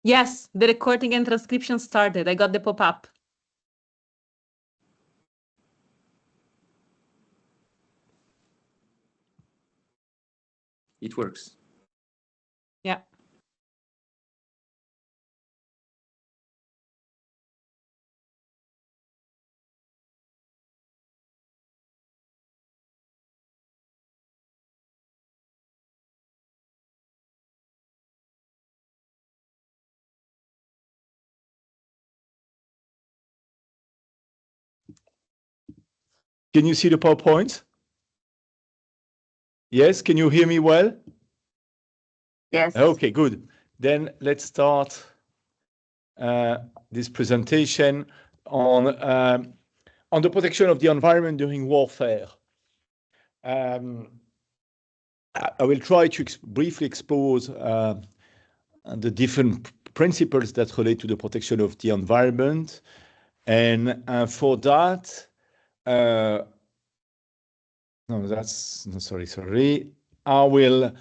Yes, the recording and transcription started. I got the pop-up. It works. Yeah. Can you see the PowerPoint? Yes, can you hear me well? Yes. Okay, good. Then let's start this presentation on the protection of the environment during warfare. I will try to briefly expose the different principles that relate to the protection of the environment. And for that, sorry. I will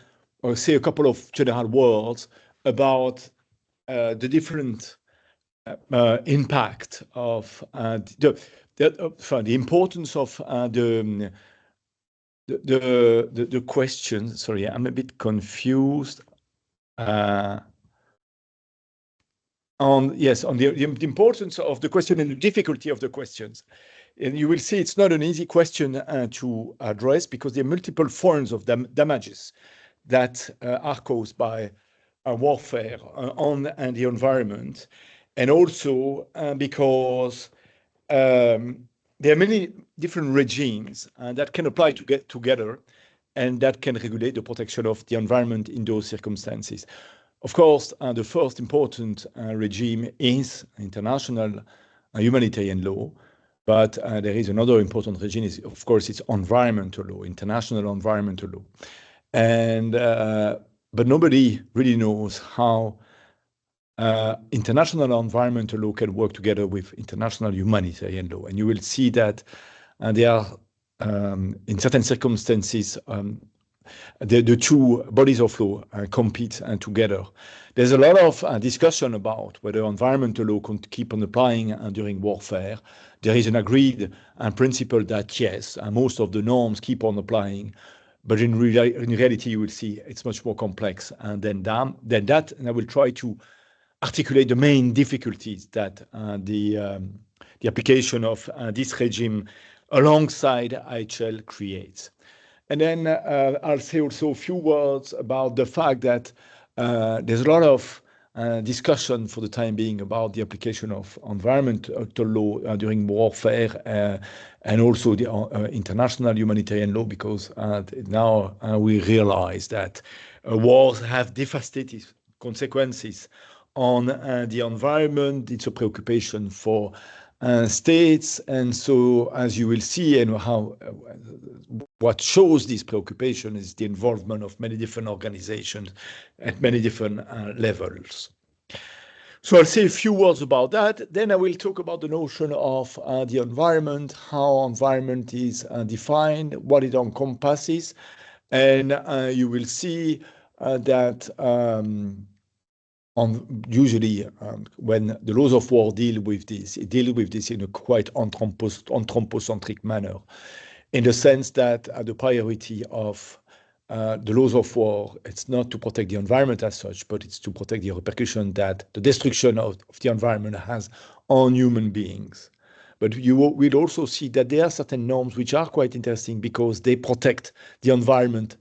say a couple of general words about the different impact of the importance of the question. Sorry, I'm a bit confused. On the importance of the question and the difficulty of the questions. And you will see it's not an easy question to address because there are multiple forms of damages that are caused by warfare on the environment. And also because there are many different regimes that can apply to get together and that can regulate the protection of the environment in those circumstances. Of course, the first important regime is international humanitarian law, but there is another important regime, of course, it's environmental law, international environmental law. And but nobody really knows how international environmental law can work together with international humanitarian law. And you will see that there are, in certain circumstances, the two bodies of law compete together. There's a lot of discussion about whether environmental law can keep on applying during warfare. There is an agreed principle that yes, most of the norms keep on applying, but in reality, you will see it's much more complex than that. And I will try to articulate the main difficulties that the application of this regime alongside IHL creates. And then I'll say also a few words about the fact that there's a lot of discussion for the time being about the application of environmental law during warfare and also the international humanitarian law, because now we realize that wars have devastating consequences on the environment. It's a preoccupation for states, and so as you will see, and how what shows this preoccupation is the involvement of many different organizations at many different levels. So I'll say a few words about that. Then I will talk about the notion of the environment, how environment is defined, what it encompasses, and you will see that usually when the laws of war deal with this, it deals with this in a quite anthropocentric manner, in the sense that the priority of the laws of war, it's not to protect the environment as such, but it's to protect the repercussion that the destruction of the environment has on human beings. But you will also see that there are certain norms which are quite interesting because they protect the environment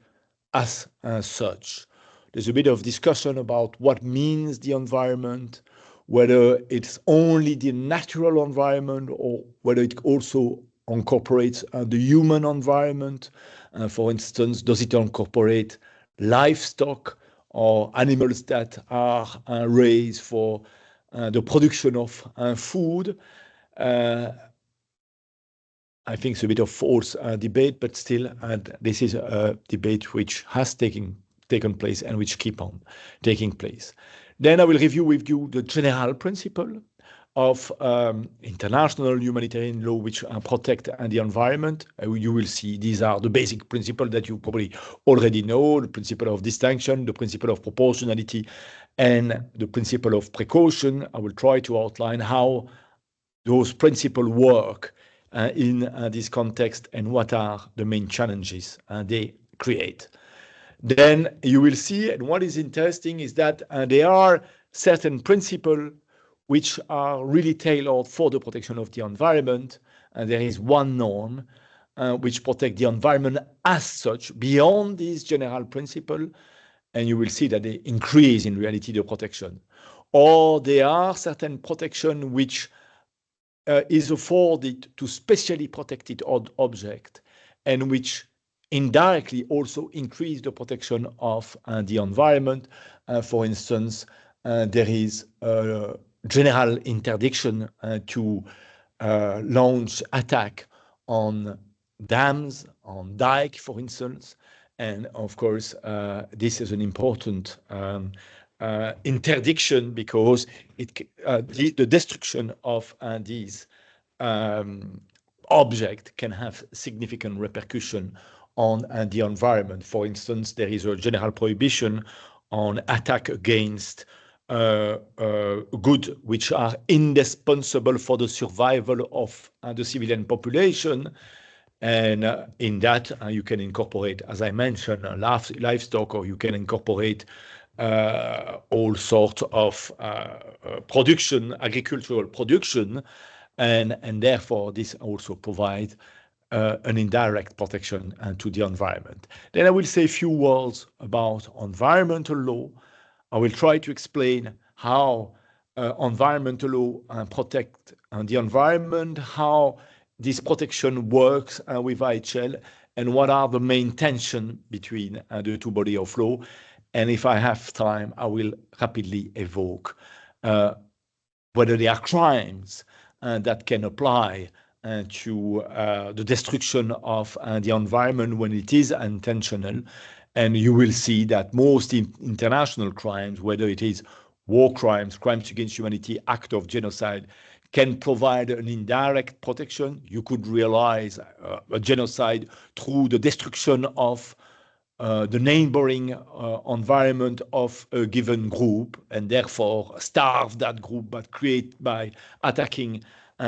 as such. There's a bit of discussion about what means the environment, whether it's only the natural environment or whether it also incorporates the human environment. For instance, does it incorporate livestock or animals that are raised for the production of food? I think it's a bit of false debate, but still, this is a debate which has taken place and which keep on taking place. Then I will review with you the general principle of international humanitarian law which protect the environment. You will see these are the basic principles that you probably already know: the principle of distinction, the principle of proportionality, and the principle of precaution. I will try to outline how those principles work in this context and what are the main challenges they create. Then you will see, and what is interesting is that there are certain principles which are really tailored for the protection of the environment. And there is one norm which protects the environment as such beyond this general principle. And you will see that they increase in reality the protection. Or there are certain protection which is afforded to specially protected object and which indirectly also increase the protection of the environment. For instance, there is a general interdiction to launch attack on dams, on dike, for instance. And of course, this is an important interdiction because the destruction of these objects can have significant repercussion on the environment. For instance, there is a general prohibition on attack against goods which are indispensable for the survival of the civilian population. And in that, you can incorporate, as I mentioned, livestock, or you can incorporate all sorts of production, agricultural production, and therefore this also provides an indirect protection to the environment. Then I will say a few words about environmental law. I will try to explain how environmental law protect the environment, how this protection works with IHL, and what are the main tensions between the two bodies of law. And if I have time, I will rapidly evoke whether there are crimes that can apply to the destruction of the environment when it is intentional. And you will see that most international crimes, whether it is war crimes, crimes against humanity, act of genocide, can provide an indirect protection. You could realize a genocide through the destruction of the neighboring environment of a given group, and therefore starve that group, but create by attacking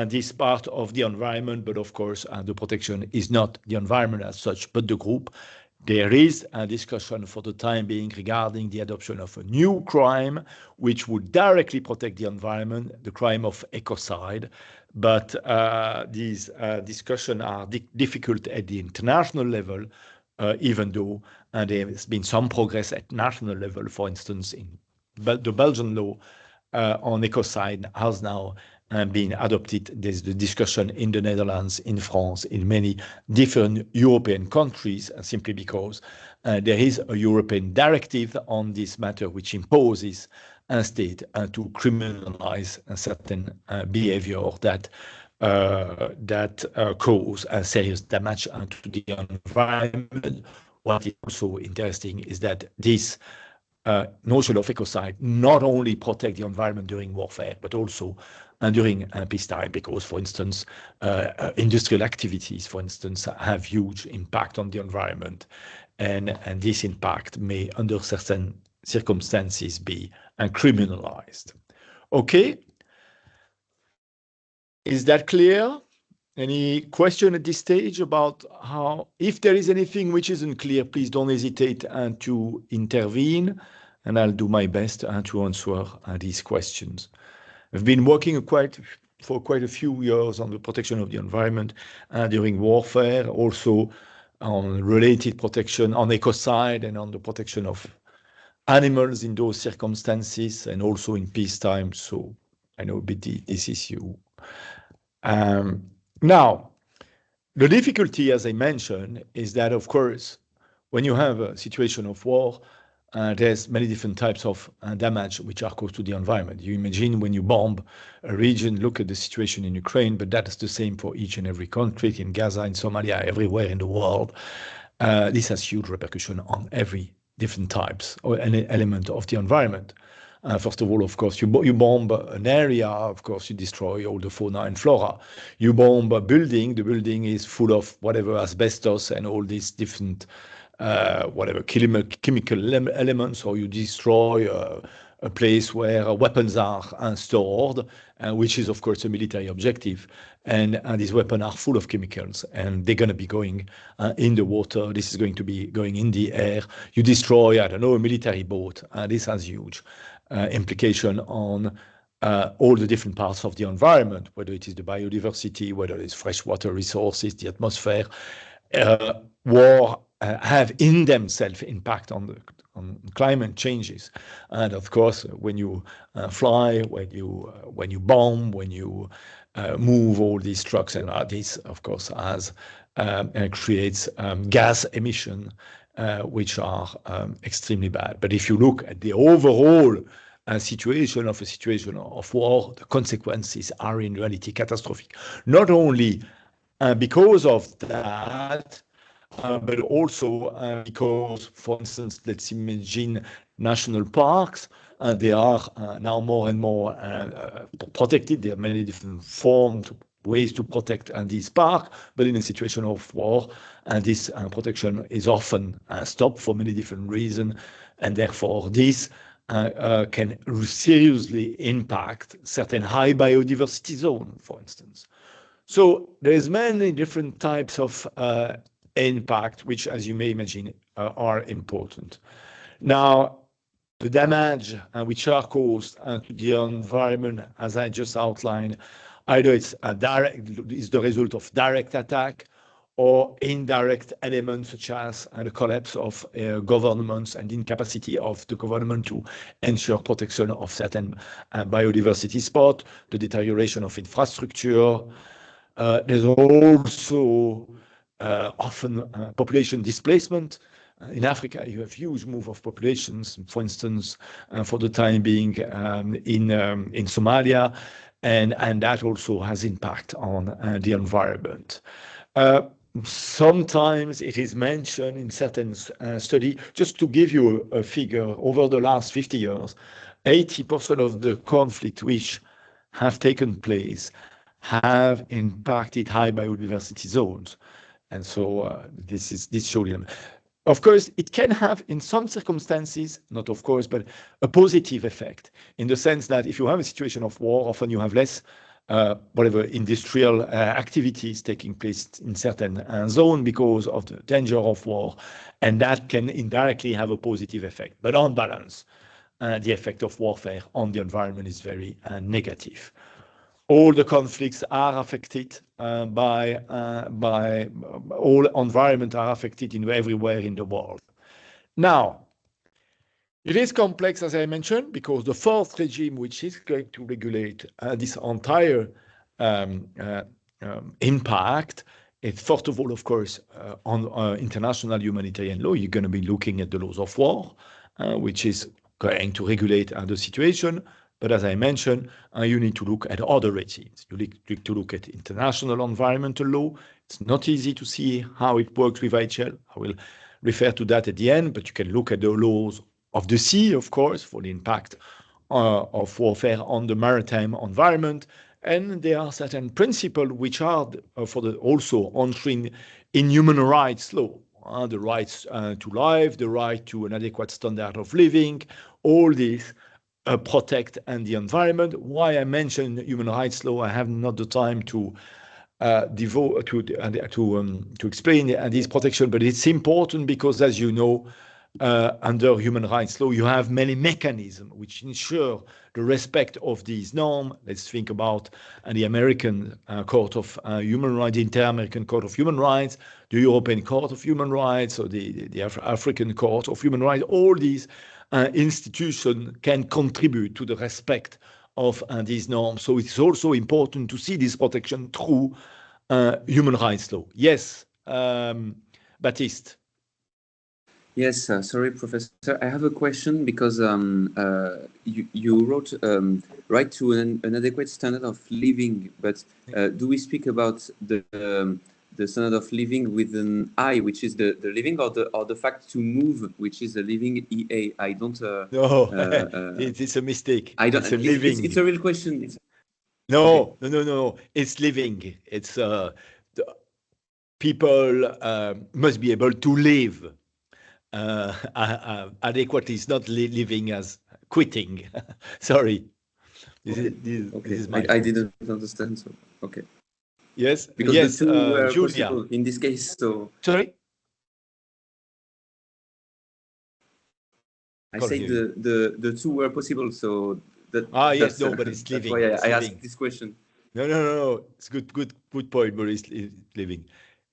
this part of the environment. But of course, the protection is not the environment as such, but the group. There is a discussion for the time being regarding the adoption of a new crime, which would directly protect the environment, the crime of ecocide. But these discussions are difficult at the international level, even though there has been some progress at national level. For instance, in the Belgian law on ecocide has now been adopted. There's the discussion in the Netherlands, in France, in many different European countries, simply because there is a European directive on this matter which imposes a state to criminalize a certain behavior that cause serious damage to the environment. What is also interesting is that this notion of ecocide not only protect the environment during warfare, but also during peacetime, because, for instance, industrial activities, for instance, have huge impact on the environment, and this impact may, under certain circumstances, be criminalized. Okay, is that clear? Any question at this stage about how, if there is anything which isn't clear, please don't hesitate to intervene, and I'll do my best to answer these questions. I've been working for quite a few years on the protection of the environment during warfare, also on related protection on ecocide and on the protection of animals in those circumstances, and also in peacetime. So I know a bit this issue. Now, the difficulty, as I mentioned, is that, of course, when you have a situation of war, there's many different types of damage which are caused to the environment. You imagine when you bomb a region, look at the situation in Ukraine, but that is the same for each and every country, in Gaza, in Somalia, everywhere in the world. This has huge repercussion on every different types or any element of the environment. First of all, of course, you bomb an area, of course, you destroy all the fauna and flora. You bomb a building, the building is full of whatever asbestos and all these different whatever chemical elements, or you destroy a place where weapons are stored, which is of course a military objective, and these weapons are full of chemicals, and they're going to be going in the water. This is going to be going in the air. You destroy, I don't know, a military boat. This has huge implication on all the different parts of the environment, whether it is the biodiversity, whether it's freshwater resources, the atmosphere. War have in themselves impact on climate changes, and of course, when you fly, when you bomb, when you move all these trucks, and this, of course, has creates gas emission, which are extremely bad. But if you look at the overall situation of war, the consequences are in reality catastrophic. Not only because of that, but also because, for instance, let's imagine national parks. They are now more and more protected. There are many different ways to protect these parks, but in a situation of war, this protection is often stopped for many different reasons, and therefore this can seriously impact certain high biodiversity zones, for instance. So there's many different types of impact, which, as you may imagine, are important. Now, the damage which are caused to the environment, as I just outlined, either it's the result of direct attack or indirect elements, such as the collapse of governments and incapacity of the government to ensure protection of certain biodiversity spots, the deterioration of infrastructure. There's also often population displacement. In Africa, you have huge move of populations, for instance, for the time being in Somalia, and that also has impact on the environment. Sometimes it is mentioned in certain study, just to give you a figure, over the last 50 years, 80% of the conflict which have taken place have impacted high biodiversity zones. And so this shows them. Of course, it can have, in some circumstances, not of course, but a positive effect, in the sense that if you have a situation of war, often you have less industrial activities taking place in certain zone because of the danger of war, and that can indirectly have a positive effect. But on balance, the effect of warfare on the environment is very negative. All the conflicts are affected by all environment are affected everywhere in the world. Now, it is complex, as I mentioned, because the fourth regime, which is going to regulate this entire impact, is first of all, of course, on international humanitarian law. You're going to be looking at the laws of war, which is going to regulate the situation. But as I mentioned, you need to look at other regimes. You need to look at international environmental law. It's not easy to see how it works with IHL. I will refer to that at the end, but you can look at the laws of the sea, of course, for the impact of warfare on the maritime environment. And there are certain principles which are also entering in human rights law. The rights to life, the right to an adequate standard of living, all these protect the environment. Why I mention human rights law, I have not the time to devote to explain this protection, but it's important because, as you know, under human rights law, you have many mechanisms which ensure the respect of these norms. Let's think about the American Court of Human Rights, the Inter-American Court of Human Rights, the European Court of Human Rights, or the African Court of Human Rights. All these institutions can contribute to the respect of these norms. So it's also important to see this protection through human rights law. Yes, Baptiste. Yes, sorry, Professor. I have a question because you wrote right to an adequate standard of living, but do we speak about the the standard of living with an I, which is the living, or the fact to move, which is the living EA. I don't. No, it's a mistake. I don't. It's a living. It's a real question. No, no. It's living. It's people must be able to live adequately. It's not living as quitting. Sorry. This is my I didn't understand. So okay. Yes. Because yes, the two were Julia. possible in this case. So Sorry. I said the two were possible. So that. Yes, no, but it's living. That's why I living. asked this question. No. It's good point, but it's living.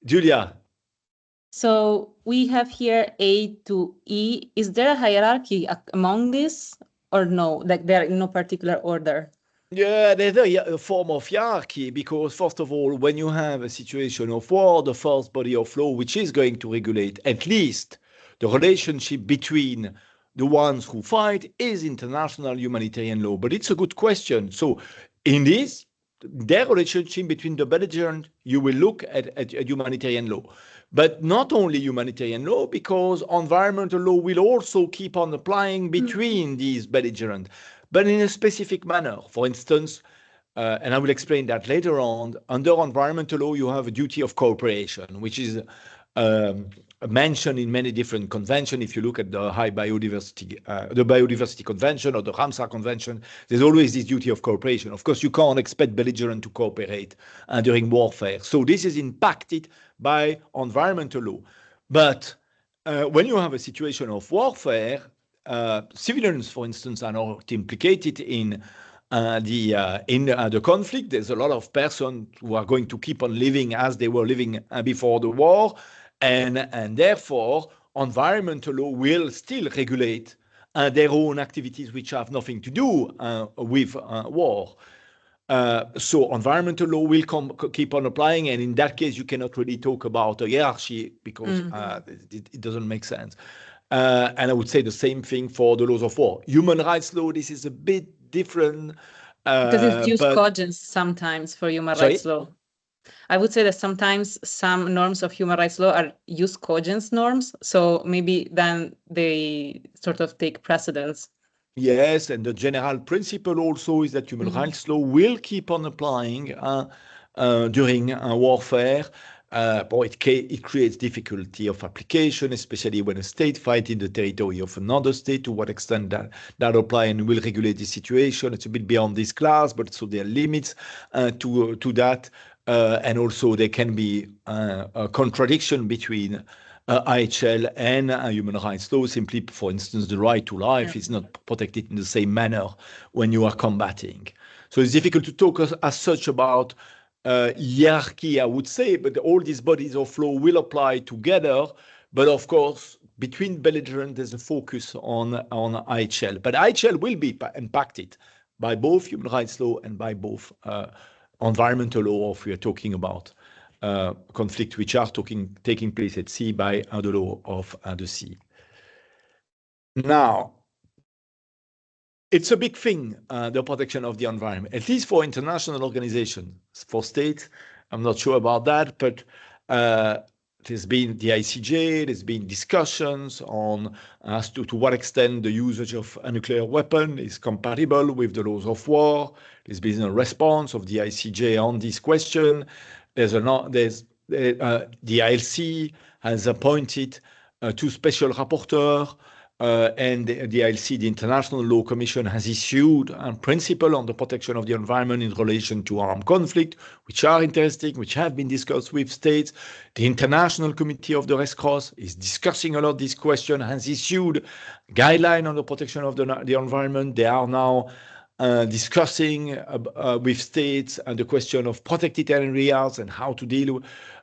Julia. So we have here A to E. Is there a hierarchy among these or no? Like they're in no particular order? Yeah, there's a form of hierarchy because, first of all, when you have a situation of war, the first body of law which is going to regulate at least the relationship between the ones who fight is international humanitarian law. But it's a good question. So in this, their relationship between the belligerent, you will look at humanitarian law. But not only humanitarian law, because environmental law will also keep on applying between these belligerent, but in a specific manner. For instance, and I will explain that later on, under environmental law, you have a duty of cooperation, which is mentioned in many different conventions. If you look at the the Biodiversity Convention or the Ramsar Convention, there's always this duty of cooperation. Of course, you can't expect belligerents to cooperate during warfare. So this is impacted by environmental law. But when you have a situation of warfare, civilians, for instance, are not implicated in the conflict. There's a lot of persons who are going to keep on living as they were living before the war, and therefore environmental law will still regulate their own activities which have nothing to do with war. So environmental law will keep on applying, and in that case, you cannot really talk about a hierarchy because it doesn't make sense. And I would say the same thing for the laws of war. Human rights law, this is a bit different. Because it's used cogents sometimes for human rights law. I would say that sometimes some norms of human rights law are use cogents norms, so maybe then they sort of take precedence. Yes, and the general principle also is that human rights law will keep on applying during warfare. But it creates difficulty of application, especially when a state fights in the territory of another state. To what extent that apply and will regulate the situation? It's a bit beyond this class, but so there are limits to that. And also there can be a contradiction between IHL and human rights law. Simply, for instance, the right to life is not protected in the same manner when you are combating. So it's difficult to talk as such about hierarchy, I would say, but all these bodies of law will apply together. But of course, between belligerents, there's a focus on IHL. But IHL will be impacted by both human rights law and by both environmental law, if we are talking about conflict which are taking place at sea by the law of the sea. Now, it's a big thing, the protection of the environment, at least for international organizations. For states, I'm not sure about that, but there's been the ICJ, there's been discussions on as to what extent the usage of a nuclear weapon is compatible with the laws of war. There's been a response of the ICJ on this question. The ILC has appointed two special rapporteurs, and the ILC, the International Law Commission, has issued a principle on the protection of the environment in relation to armed conflict, which are interesting, which have been discussed with states. The International Committee of the Red Cross is discussing a lot this question, has issued guidelines on the protection of the environment. They are now discussing with states the question of protected areas and how to deal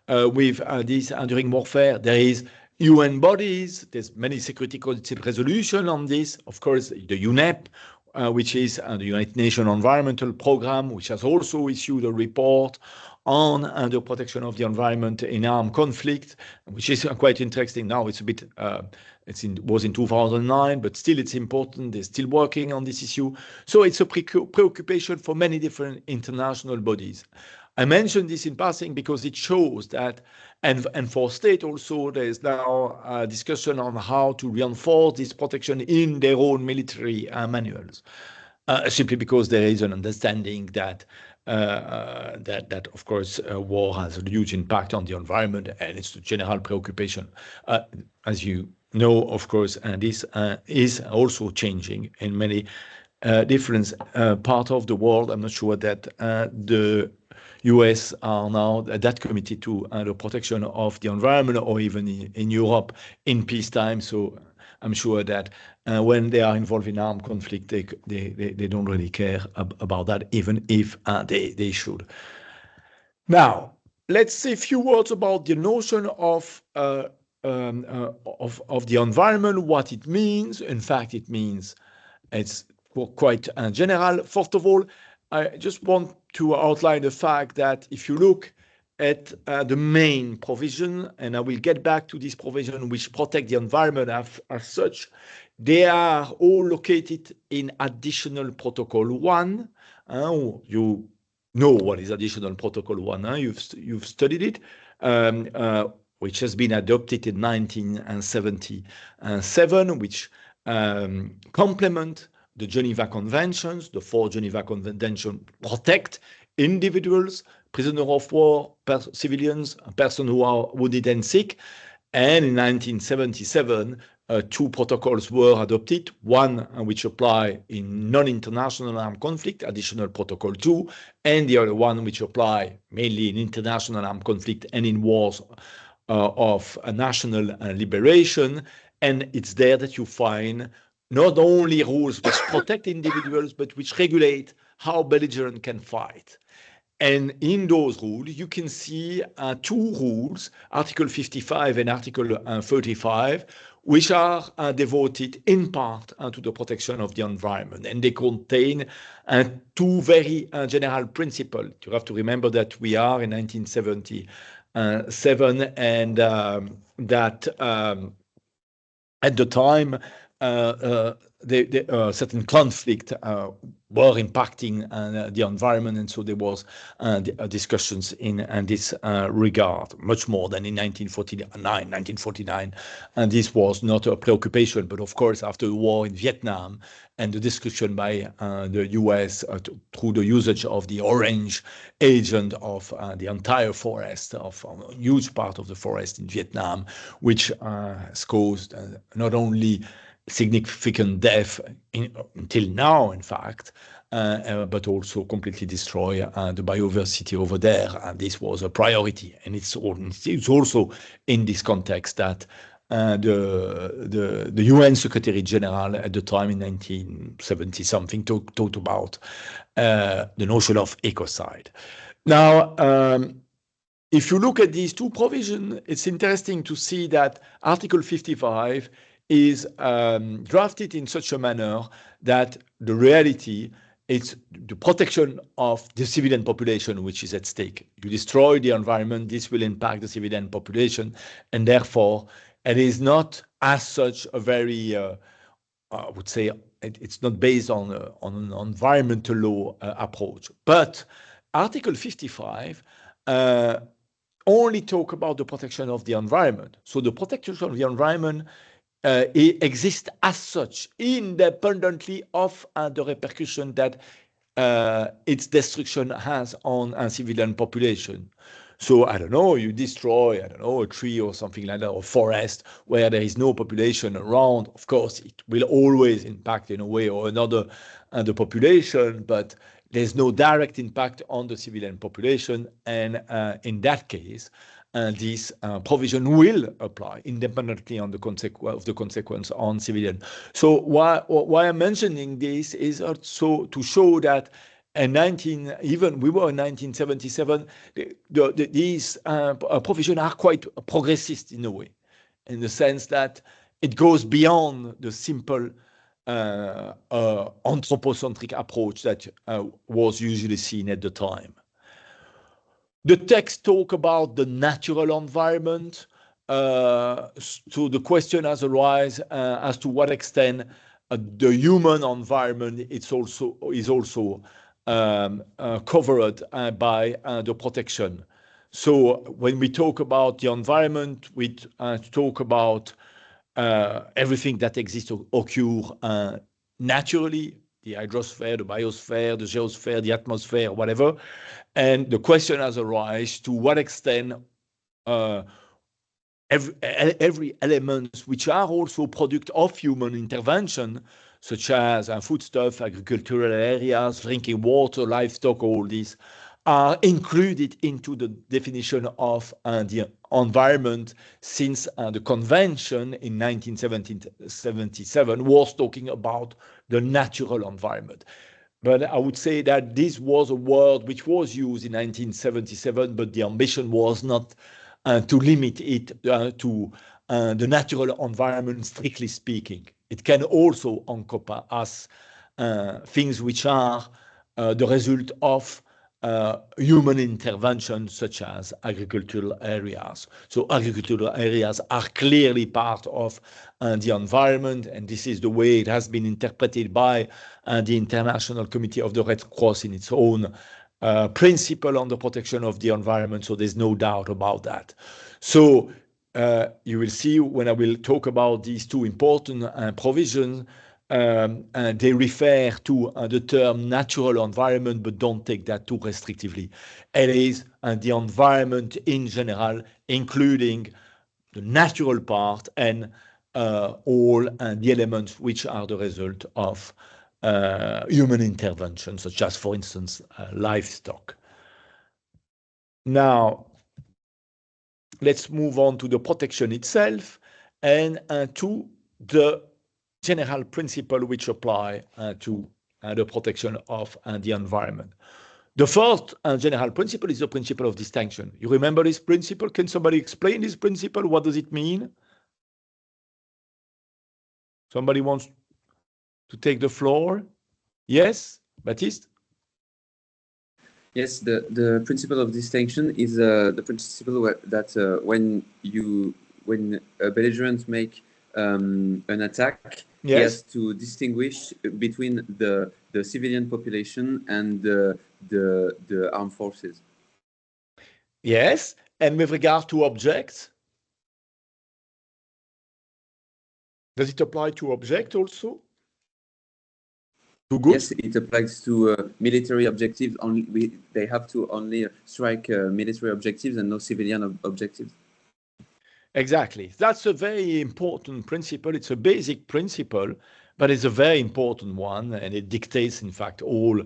with this during warfare. There is UN bodies, there's many Security Council resolutions on this. Of course, the UNEP, which is the United Nations Environmental Programme, which has also issued a report on the protection of the environment in armed conflict, which is quite interesting. Now it's a bit, was in 2009, but still it's important. They're still working on this issue. So it's a preoccupation for many different international bodies. I mentioned this in passing because it shows that, and for state also, there is now a discussion on how to reinforce this protection in their own military manuals, simply because there is an understanding that that of course war has a huge impact on the environment, and it's the general preoccupation. As you know, of course, and this is also changing in many different parts of the world. I'm not sure that the US are now that committed to the protection of the environment, or even in Europe in peacetime. So I'm sure that when they are involved in armed conflict, they don't really care about that, even if they should. Now, let's say a few words about the notion of the environment, what it means. In fact, it means it's quite general. First of all, I just want to outline the fact that if you look at the main provision, and I will get back to this provision which protect the environment as such, they are all located in additional protocol 1. You know what is additional protocol 1. You've studied it, which has been adopted in 1977, which complement the Geneva Conventions. The 4 Geneva Conventions protect individuals, prisoners of war, civilians, persons who are wounded and sick. And in 1977, 2 protocols were adopted, one which apply in non-international armed conflict, additional protocol 2, and the other one which apply mainly in international armed conflict and in wars of national liberation. And it's there that you find not only rules which protect individuals, but which regulate how belligerents can fight. And in those rules, you can see 2 rules, Article 55 and Article 35, which are devoted in part to the protection of the environment. And they contain 2 very general principles. You have to remember that we are in 1977, and that at the time, certain conflict were impacting the environment, and so there was discussions in this regard, much more than in 1949, and this was not a preoccupation. But of course, after the war in Vietnam and the discussion by the US through the usage of the orange agent of the entire forest, of a huge part of the forest in Vietnam, which has caused not only significant death until now, in fact, but also completely destroy the biodiversity over there. And this was a priority. And it's also in this context that the UN Secretary General at the time in 1970 something talked about the notion of ecocide. Now, if you look at these 2 provisions, it's interesting to see that Article 55 is drafted in such a manner that the reality is the protection of the civilian population which is at stake. You destroy the environment, this will impact the civilian population, and therefore it is not as such a very, I would say, it's not based on an environmental law approach. But Article 55 only talk about the protection of the environment. So the protection of the environment it exists as such, independently of the repercussion that its destruction has on a civilian population. So, I don't know, you destroy, I don't know, a tree or something like that, or forest where there is no population around. Of course, it will always impact in a way or another the population, but there's no direct impact on the civilian population. And in that case, this provision will apply independently on the consequence on civilian. So why I'm mentioning this is also to show that in we were in 1977, these provisions are quite progressist in a way, in the sense that it goes beyond the simple anthropocentric approach that was usually seen at the time. The text talk about the natural environment. So the question has arisen as to what extent the human environment is also covered by the protection. So when we talk about the environment, we talk about everything that exists or occur naturally, the hydrosphere, the biosphere, the geosphere, the atmosphere, whatever. And the question has arisen, to what extent every element which are also product of human intervention, such as foodstuff, agricultural areas, drinking water, livestock, all these, are included into the definition of the environment, since the convention in 1977 was talking about the natural environment. But I would say that this was a word which was used in 1977, but the ambition was not to limit it to the natural environment, strictly speaking. It can also encompass things which are the result of human intervention, such as agricultural areas. So agricultural areas are clearly part of the environment, and this is the way it has been interpreted by the International Committee of the Red Cross in its own principle on the protection of the environment. So there's no doubt about that. So you will see when I will talk about these two important provisions, they refer to the term natural environment, but don't take that too restrictively. It is the environment in general, including the natural part and all the elements which are the result of human intervention, such as, for instance, livestock. Now, let's move on to the protection itself and to the general principle which apply to the protection of the environment. The first general principle is the principle of distinction. You remember this principle? Can somebody explain this principle? What does it mean? Somebody wants to take the floor? Yes, Baptiste? Yes, the principle of distinction is the principle that when a belligerent make an attack, yes, he has to distinguish between the civilian population and the armed forces. Yes, and with regard to objects, does it apply to objects also? To goods? Yes, it applies to military objectives. They have to only strike military objectives and no civilian objectives. Exactly. That's a very important principle. It's a basic principle, but it's a very important one, and it dictates, in fact, all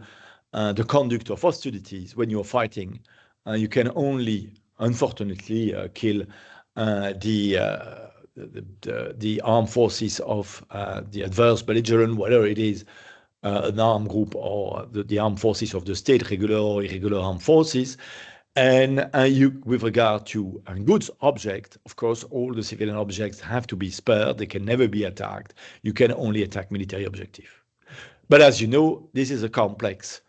the conduct of hostilities. When you're fighting, you can only, unfortunately, kill the armed forces of the adverse belligerent, whether it is an armed group or the armed forces of the state, regular or irregular armed forces. And with regard to goods object, of course, all the civilian objects have to be spared. They can never be attacked. You can only attack military objective. But as you know, this is a complex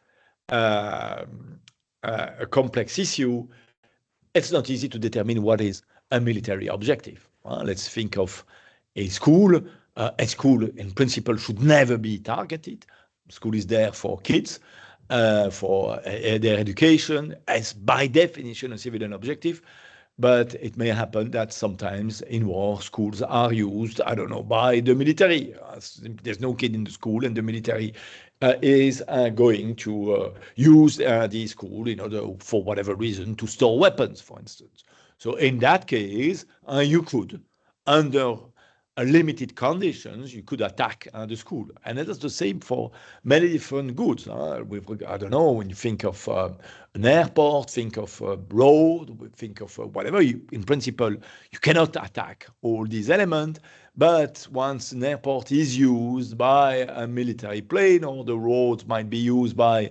issue. It's not easy to determine what is a military objective. Let's think of a school. A school, in principle, should never be targeted. School is there for kids, for their education, as by definition a civilian objective. But it may happen that sometimes in war, schools are used, I don't know, by the military. There's no kid in the school, and the military is going to use the school in order, for whatever reason, to store weapons, for instance. So in that case, you could, under limited conditions, you could attack the school. And that is the same for many different goods. I don't know, when you think of an airport, think of a road, think of whatever, in principle, you cannot attack all these elements. But once an airport is used by a military plane, or the roads might be used by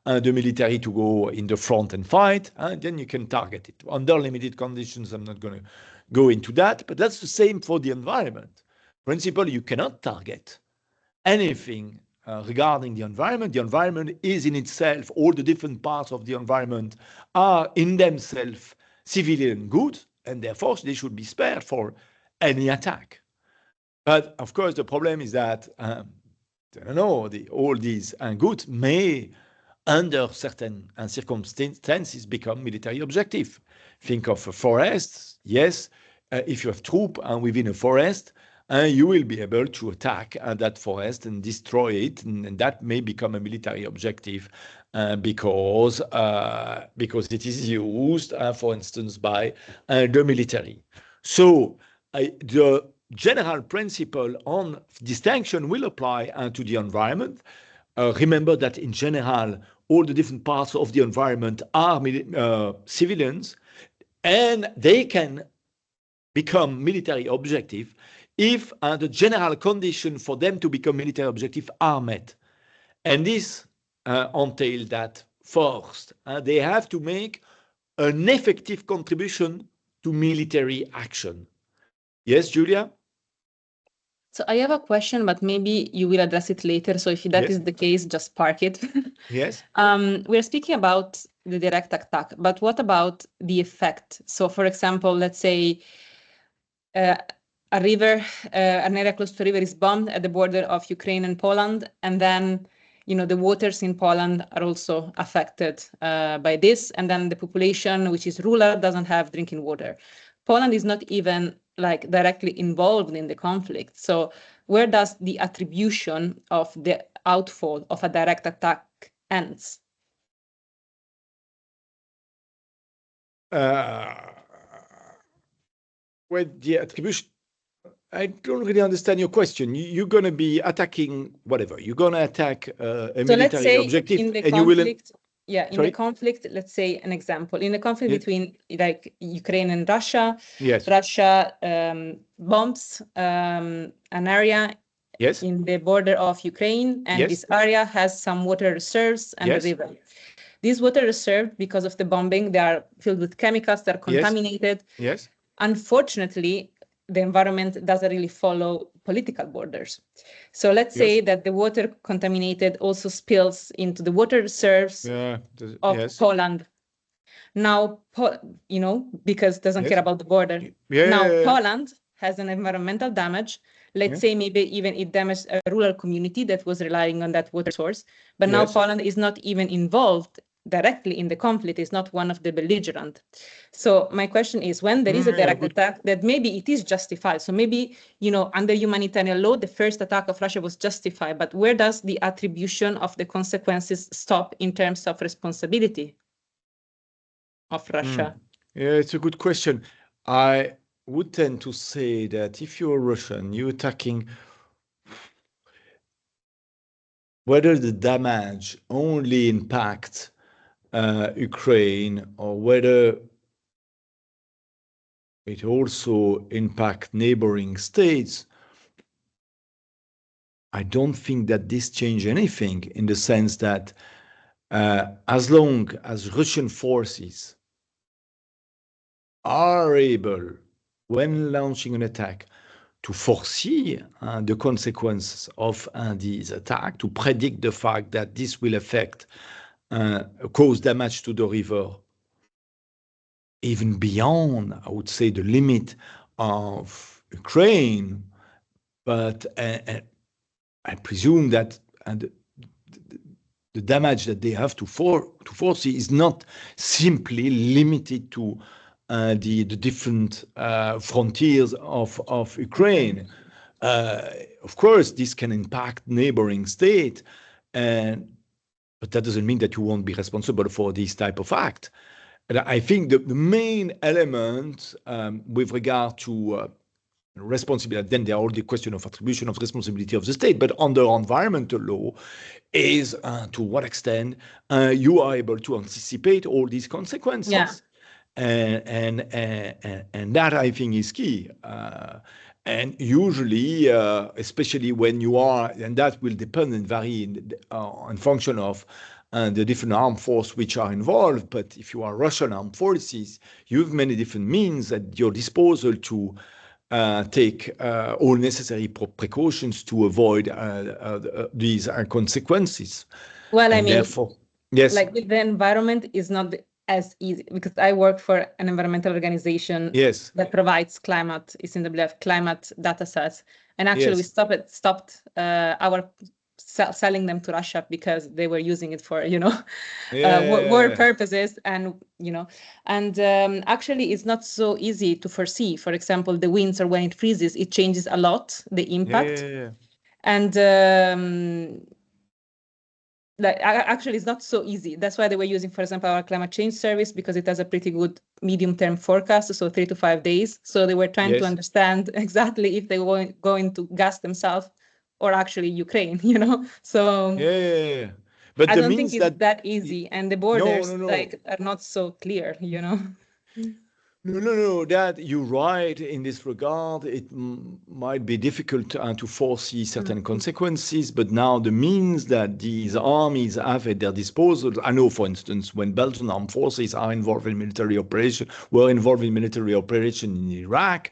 the military to go in the front and fight, then you can target it. Under limited conditions, I'm not going to go into that, but that's the same for the environment. Principle, you cannot target anything regarding the environment. The environment is in itself, all the different parts of the environment are in themselves civilian goods, and therefore they should be spared for any attack. But of course, the problem is that, all these goods may under certain circumstances become military objective. Think of a forest. Yes, if you have troops within a forest, you will be able to attack that forest and destroy it, and that may become a military objective because it is used, for instance, by the military. So the general principle on distinction will apply to the environment. Remember that in general, all the different parts of the environment are civilians, and they can become military objective if the general condition for them to become military objective are met. And this entails that first, they have to make an effective contribution to military action. Yes, Julia? So I have a question, but maybe you will address it later. So if that is the case, just park it. Yes. We're speaking about the direct attack, but what about the effect? So for example, let's say a river, an area close to a river is bombed at the border of Ukraine and Poland, and then the waters in Poland are also affected by this, and then the population, which is rural, doesn't have drinking water. Poland is not even directly involved in the conflict. So where does the attribution of the outfall of a direct attack ends? Well, the attribution, I don't really understand your question. You're going to be attacking whatever. You're going to attack a military objective, in the and conflict, the conflict, let's say an example. In the conflict between Ukraine and Russia, Russia bombs an area in the border of Ukraine, and this area has some water reserves and a river. These water reserves, because of the bombing, they are filled with chemicals, they're contaminated. Yes. Unfortunately, the environment doesn't really follow political borders. So let's say that the water contaminated also spills into the water reserves of Poland. Now, because it doesn't care about the border. Poland has an environmental damage. Let's say maybe even it damaged a rural community that was relying on that water source. But now Poland is not even involved directly in the conflict, is not one of the belligerent. So my question is, when there is a direct attack, that maybe it is justified. So maybe, under humanitarian law, the first attack of Russia was justified, but where does the attribution of the consequences stop in terms of responsibility of Russia? Yeah, it's a good question. I would tend to say that if you're Russian, you're attacking whether the damage only impacts Ukraine or whether it also impacts neighboring states. I don't think that this changes anything, in the sense that as long as Russian forces are able, when launching an attack, to foresee the consequences of this attack, to predict the fact that this will cause damage to the river, even beyond, I would say, the limit of Ukraine. But I presume that the damage that they have to foresee is not simply limited to the different frontiers of Ukraine. Of course, this can impact neighboring states, but that doesn't mean that you won't be responsible for this type of act. And I think the main element with regard to responsibility, then there are all the question of attribution of responsibility of the state, but under environmental law is to what extent you are able to anticipate all these consequences. Yeah. And that, I think, is key. And usually, especially when you are, and that will depend and vary in function of the different armed forces which are involved. But if you are Russian armed forces, you have many different means at your disposal to take all necessary precautions to avoid these consequences. Well, I mean, therefore, yes, like with the environment is not as easy, because I work for an environmental organization that provides climate data sets, and actually we stopped our selling them to Russia because they were using it for, war purposes, and actually it's not so easy to foresee. For example, the winds, or when it freezes, it changes a lot, the impact. And actually it's not so easy. That's why they were using, for example, our climate change service, because it has a pretty good medium-term forecast, so 3 to 5 days. So they were trying to understand exactly if they were going to gas themselves or actually Ukraine, So but I don't think it's that easy, and the borders are not so clear, No, that you're right in this regard. It might be difficult to foresee certain consequences, but now the means that these armies have at their disposal, I know, for instance, when Belgian armed forces were involved in military operation in Iraq,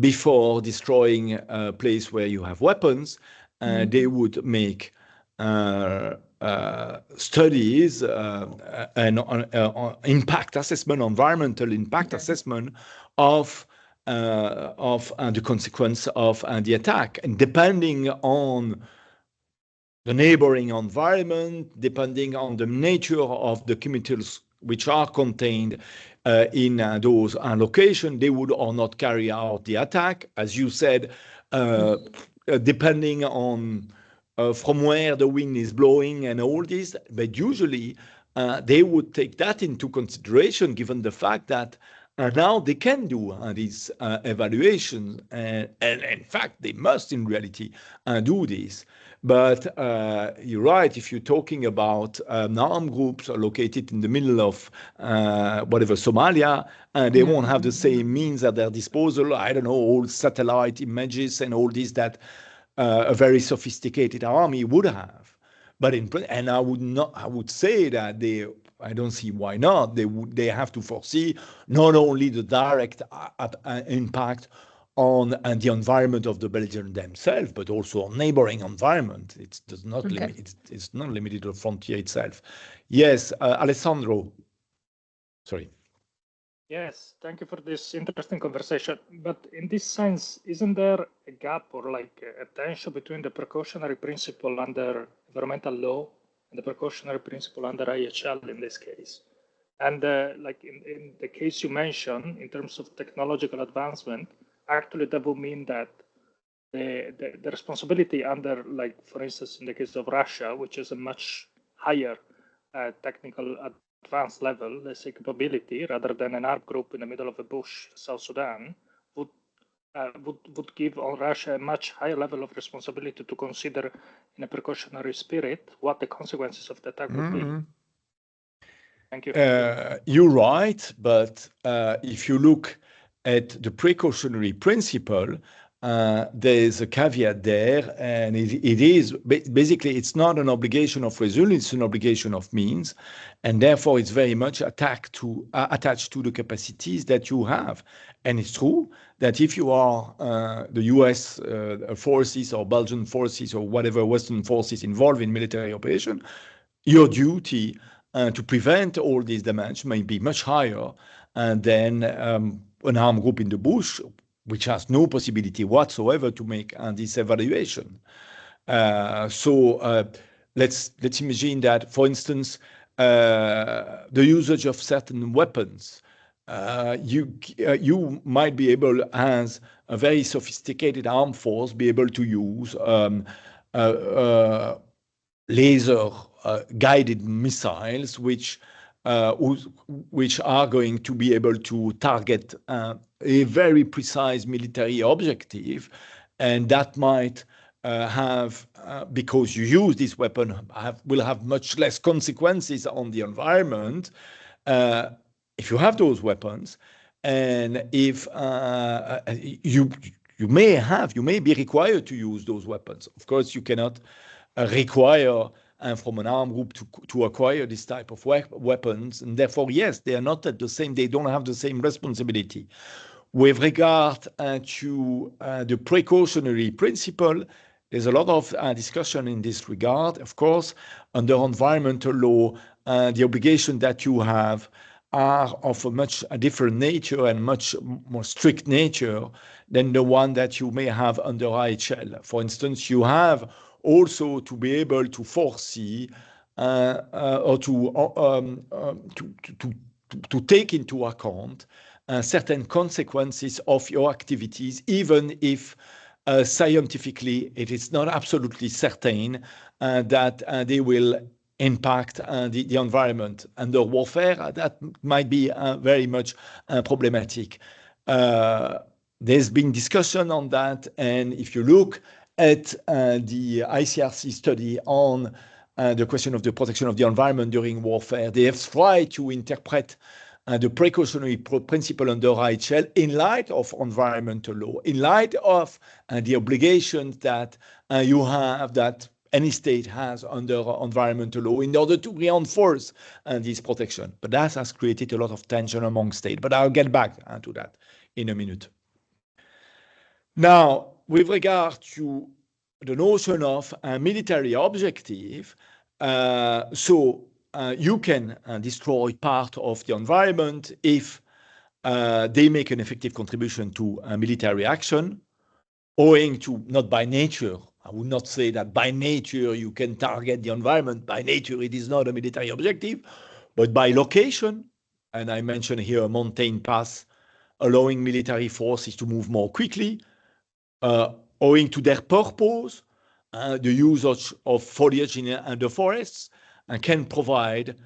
before destroying a place where you have weapons, they would make studies and impact assessment, environmental impact assessment of the consequence of the attack, and depending on the neighboring environment, depending on the nature of the chemicals which are contained in those locations, they would or not carry out the attack, as you said, depending on from where the wind is blowing and all this. But usually they would take that into consideration, given the fact that now they can do these evaluations, and in fact they must in reality do this. But you're right, if you're talking about armed groups located in the middle of Somalia, they won't have the same means at their disposal. I don't know, all satellite images and all this that a very sophisticated army would have. But I would say that I don't see why not. They have to foresee not only the direct impact on the environment of the Belgians themselves, but also on neighboring environment. It's not limited to the frontier itself. Yes, Alessandro. Sorry. Yes, thank you for this interesting conversation. But in this sense, isn't there a gap or like a tension between the precautionary principle under environmental law and the precautionary principle under IHL in this case? And like in the case you mentioned, in terms of technological advancement, actually that would mean that the responsibility under, like, for instance, in the case of Russia, which is a much higher technical advanced level, let's say, capability, rather than an armed group in the middle of a bush, South Sudan, would give on Russia a much higher level of responsibility to consider in a precautionary spirit what the consequences of the attack would be. Thank you. You're right, but if you look at the precautionary principle, there's a caveat there, and it is basically, it's not an obligation of resilience, it's an obligation of means, and therefore it's very much attached to the capacities that you have. And it's true that if you are the US forces or Belgian forces or whatever Western forces involved in military operation, your duty to prevent all this damage may be much higher than an armed group in the bush, which has no possibility whatsoever to make this evaluation. So let's imagine that, for instance, the usage of certain weapons. You might be able, as a very sophisticated armed force, be able to use laser guided missiles, which are going to be able to target a very precise military objective, and that might have, because you use this weapon, will have much less consequences on the environment if you have those weapons, and if you may be required to use those weapons. Of course, you cannot require from an armed group to acquire this type of weapons, and therefore, yes, they are not at the same. They don't have the same responsibility. With regard to the precautionary principle, there's a lot of discussion in this regard. Of course, under environmental law, the obligation that you have are of a much different nature and much more strict nature than the one that you may have under IHL. For instance, you have also to be able to foresee or to take into account certain consequences of your activities, even if scientifically it is not absolutely certain that they will impact the environment. Under warfare, that might be very much problematic. There's been discussion on that, and if you look at the ICRC study on the question of the protection of the environment during warfare, they have tried to interpret the precautionary principle under IHL in light of environmental law, in light of the obligations that you have, that any state has under environmental law, in order to reinforce this protection. But that has created a lot of tension among states. But I'll get back to that in a minute. Now, with regard to the notion of a military objective, you can destroy part of the environment if they make an effective contribution to military action, owing to, not by nature. I would not say that by nature you can target the environment. By nature it is not a military objective, but by location, and I mentioned here a mountain pass, allowing military forces to move more quickly, owing to their purpose, the usage of foliage in the forests, can provide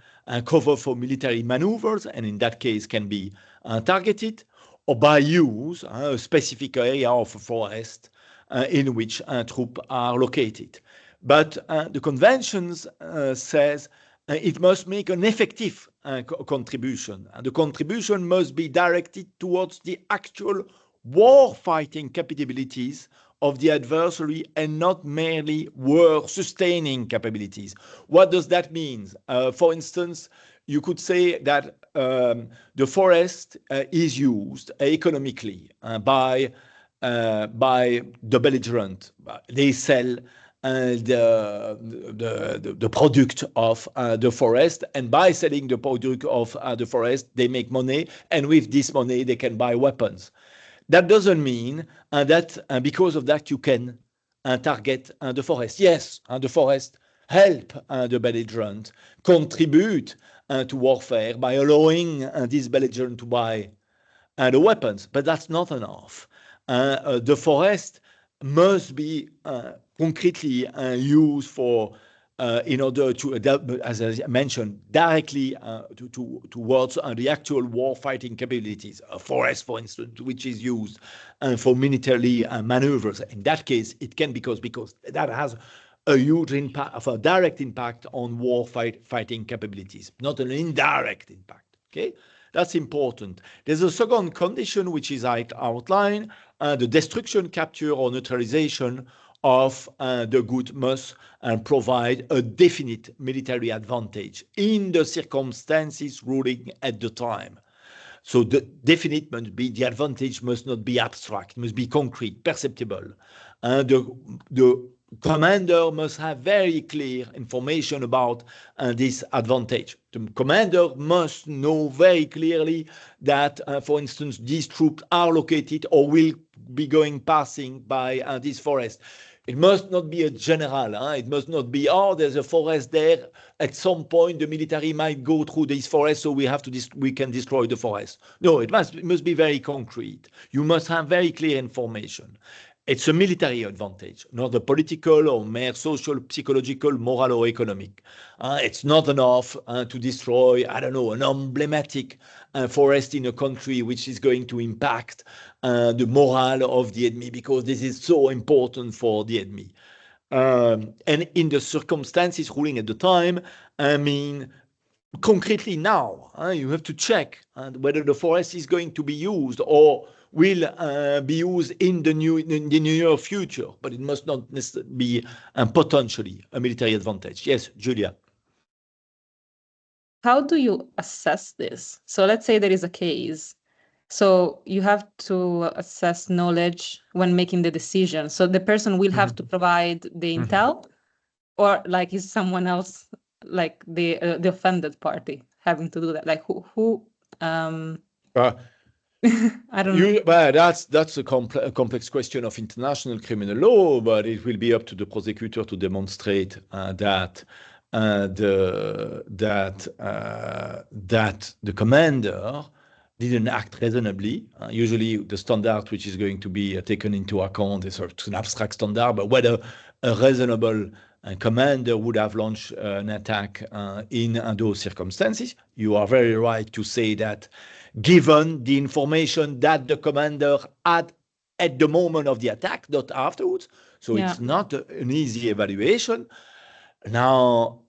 cover for military maneuvers, and in that case can be targeted, or by use a specific area of a forest in which troops are located. But the conventions says it must make an effective contribution, and the contribution must be directed towards the actual war-fighting capabilities of the adversary and not merely war-sustaining capabilities. What does that mean? For instance, you could say that the forest is used economically by the belligerent. They sell the product of the forest, and by selling the product of the forest, they make money, and with this money, they can buy weapons. That doesn't mean that because of that you can target the forest. Yes, the forest help the belligerent contribute to warfare by allowing this belligerent to buy the weapons, but that's not enough. The forest must be concretely used for in order to, as I mentioned, directly towards the actual war-fighting capabilities. A forest, for instance, which is used for military maneuvers. In that case, it can because that has a huge impact, of a direct impact on war-fighting capabilities, not an indirect impact. Okay, that's important. There's a second condition which is outlined: the destruction, capture, or neutralization of the good must provide a definite military advantage in the circumstances ruling at the time. So the definite must be, the advantage must not be abstract, must be concrete, perceptible. The commander must have very clear information about this advantage. The commander must know very clearly that, for instance, these troops are located or will be passing by this forest. It must not be a general. It must not be, oh, there's a forest there. At some point, the military might go through this forest, so we can destroy the forest. No, it must be very concrete. You must have very clear information. It's a military advantage, not a political or mere social, psychological, moral, or economic. It's not enough to destroy, I don't know, an emblematic forest in a country which is going to impact the morale of the enemy, because this is so important for the enemy. And in the circumstances ruling at the time, I mean, concretely now, you have to check whether the forest is going to be used or will be used in the near future, but it must not necessarily be potentially a military advantage. Yes, Julia. How do you assess this? So let's say there is a case. So you have to assess knowledge when making the decision. So the person will have to provide the intel, or like is someone else, like the offended party, having to do that? Like who I don't know. Well, that's a complex question of international criminal law, but it will be up to the prosecutor to demonstrate that the commander didn't act reasonably. Usually, the standard which is going to be taken into account is sort of an abstract standard, but whether a reasonable commander would have launched an attack in those circumstances. You are very right to say that, given the information that the commander had at the moment of the attack, not afterwards. So it's not an easy evaluation. Now,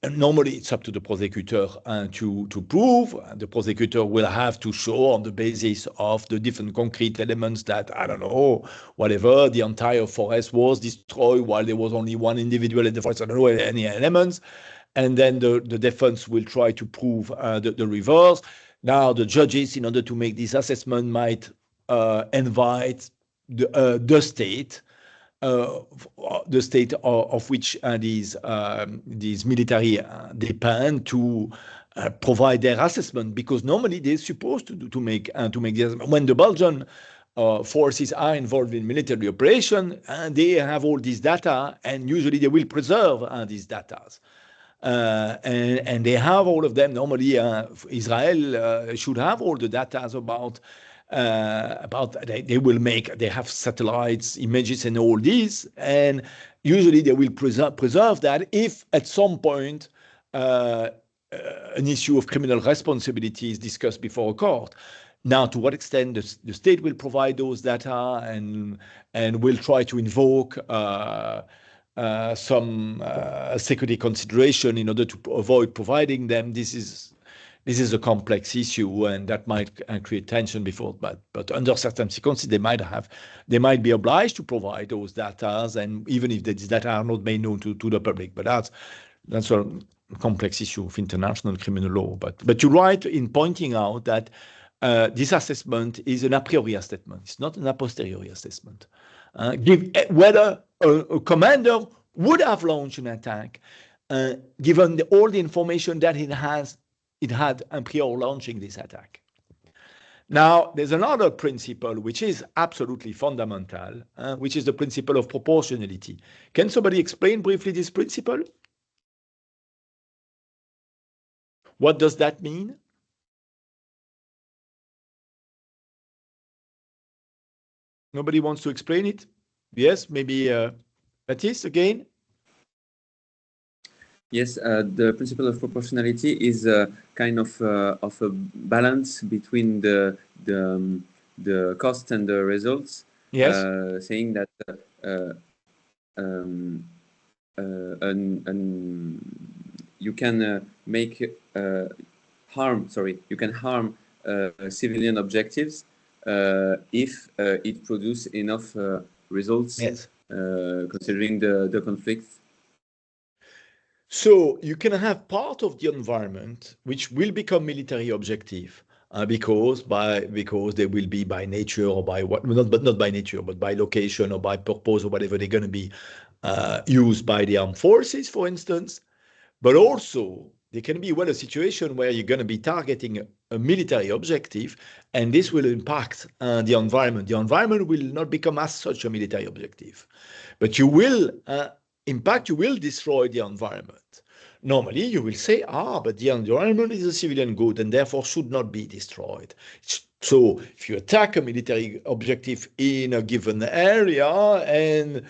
normally it's up to the prosecutor to prove. The prosecutor will have to show on the basis of the different concrete elements that, I don't know, whatever, the entire forest was destroyed while there was only one individual in the forest. I don't know any elements. And then the defense will try to prove the reverse. Now, the judges, in order to make this assessment, might invite the state of which these military depend to provide their assessment, because normally they're supposed to make the assessment. When the Belgian forces are involved in military operation, they have all these data, and usually they will preserve these data. And they have all of them. Normally, Israel should have all the data about they have satellites, images, and all these, and usually they will preserve that if at some point an issue of criminal responsibility is discussed before a court. Now, to what extent the state will provide those data and will try to invoke some security consideration in order to avoid providing them, this is a complex issue, and that might create tension before. But under certain circumstances, they might be obliged to provide those data, and even if these data are not made known to the public. But that's a complex issue of international criminal law. But you're right in pointing out that this assessment is an a priori assessment. It's not an a posteriori assessment. Whether a commander would have launched an attack, given all the information that it had prior launching this attack. Now, there's another principle which is absolutely fundamental, which is the principle of proportionality. Can somebody explain briefly this principle? What does that mean? Nobody wants to explain it? Yes, maybe Baptiste again? Yes, the principle of proportionality is a kind of a balance between the cost and the results. Yes. Saying that you can make harm. Sorry, you can harm civilian objectives if it produces enough results. Yes. Considering the conflict. So you can have part of the environment which will become military objective because they will be by nature or by what, not by nature, but by location or by purpose or whatever, they're going to be used by the armed forces, for instance. But also there can be a situation where you're going to be targeting a military objective, and this will impact the environment. The environment will not become as such a military objective, but you will you will destroy the environment. Normally, you will say, but the environment is a civilian good and therefore should not be destroyed. So if you attack a military objective in a given area, and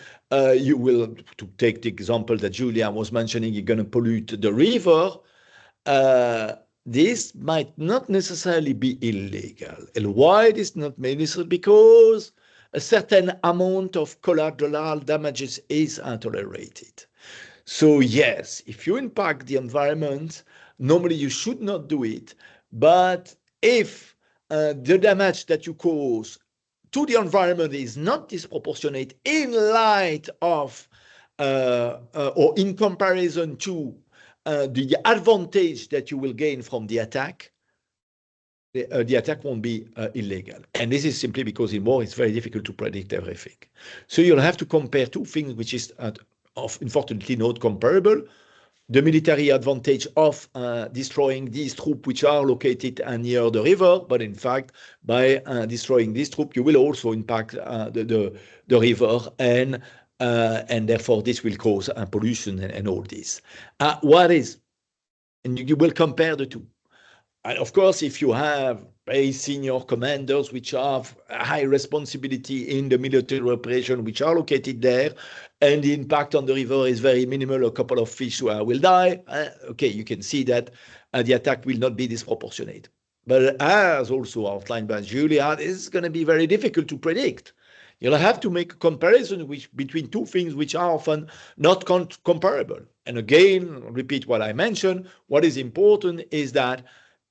you will, to take the example that Julia was mentioning, you're going to pollute the river, this might not necessarily be illegal. And why it is not necessary? Because a certain amount of collateral damages is tolerated. So yes, if you impact the environment, normally you should not do it. But if the damage that you cause to the environment is not disproportionate in light of or in comparison to the advantage that you will gain from the attack, the attack won't be illegal. And this is simply because in war it's very difficult to predict everything. So you'll have to compare two things which is unfortunately not comparable. the military advantage of destroying these troops which are located near the river, but in fact, by destroying these troops, you will also impact the river, and therefore this will cause pollution and all this. And you will compare the two. And of course, if you have very senior commanders which have high responsibility in the military operation which are located there, and the impact on the river is very minimal, a couple of fish will die, okay, you can see that the attack will not be disproportionate. But as also outlined by Julia, it's going to be very difficult to predict. You'll have to make a comparison between two things which are often not comparable. And again, repeat what I mentioned, what is important is that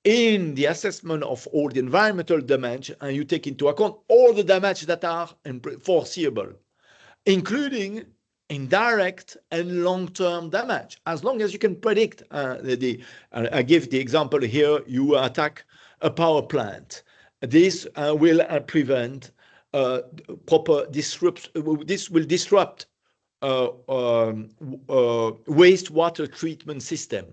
in the assessment of all the environmental damage, you take into account all the damage that are foreseeable, including indirect and long-term damage. As long as you can predict, I give the example here, you attack a power plant. This will prevent this will disrupt wastewater treatment system.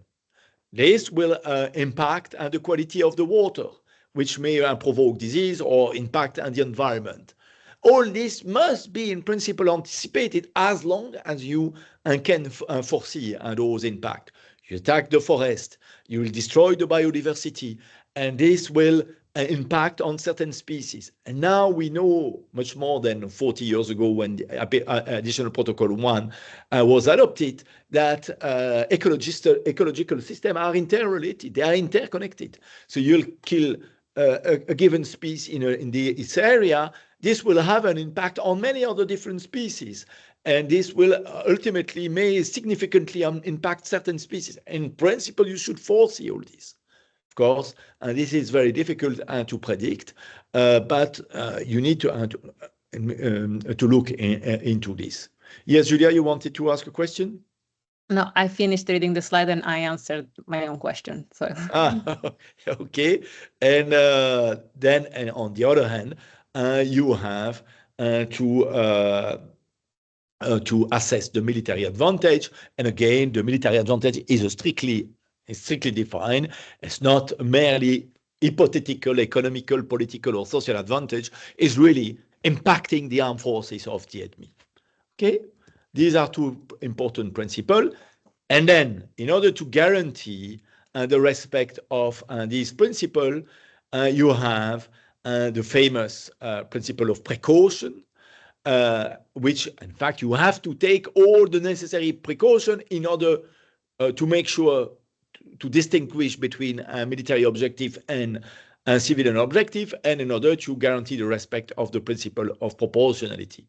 This will impact the quality of the water, which may provoke disease or impact the environment. All this must be in principle anticipated as long as you can foresee those impacts. You attack the forest, you will destroy the biodiversity, and this will impact on certain species. And now we know much more than 40 years ago when the Additional Protocol 1 was adopted, that ecological systems are interrelated, they are interconnected. So you'll kill a given species in this area, this will have an impact on many other different species. And this will ultimately may significantly impact certain species. In principle, you should foresee all this. Of course, and this is very difficult to predict, but you need to look into this. Yes, Julia, you wanted to ask a question? No, I finished reading the slide and I answered my own question. So. Okay, and then on the other hand, you have to assess the military advantage, and again, the military advantage is strictly defined. It's not merely hypothetical, economical, political, or social advantage. It's really impacting the armed forces of the enemy. Okay, these are two important principles. And then, in order to guarantee the respect of these principles, you have the famous principle of precaution, which, in fact, you have to take all the necessary precaution in order to make sure to distinguish between a military objective and a civilian objective, and in order to guarantee the respect of the principle of proportionality.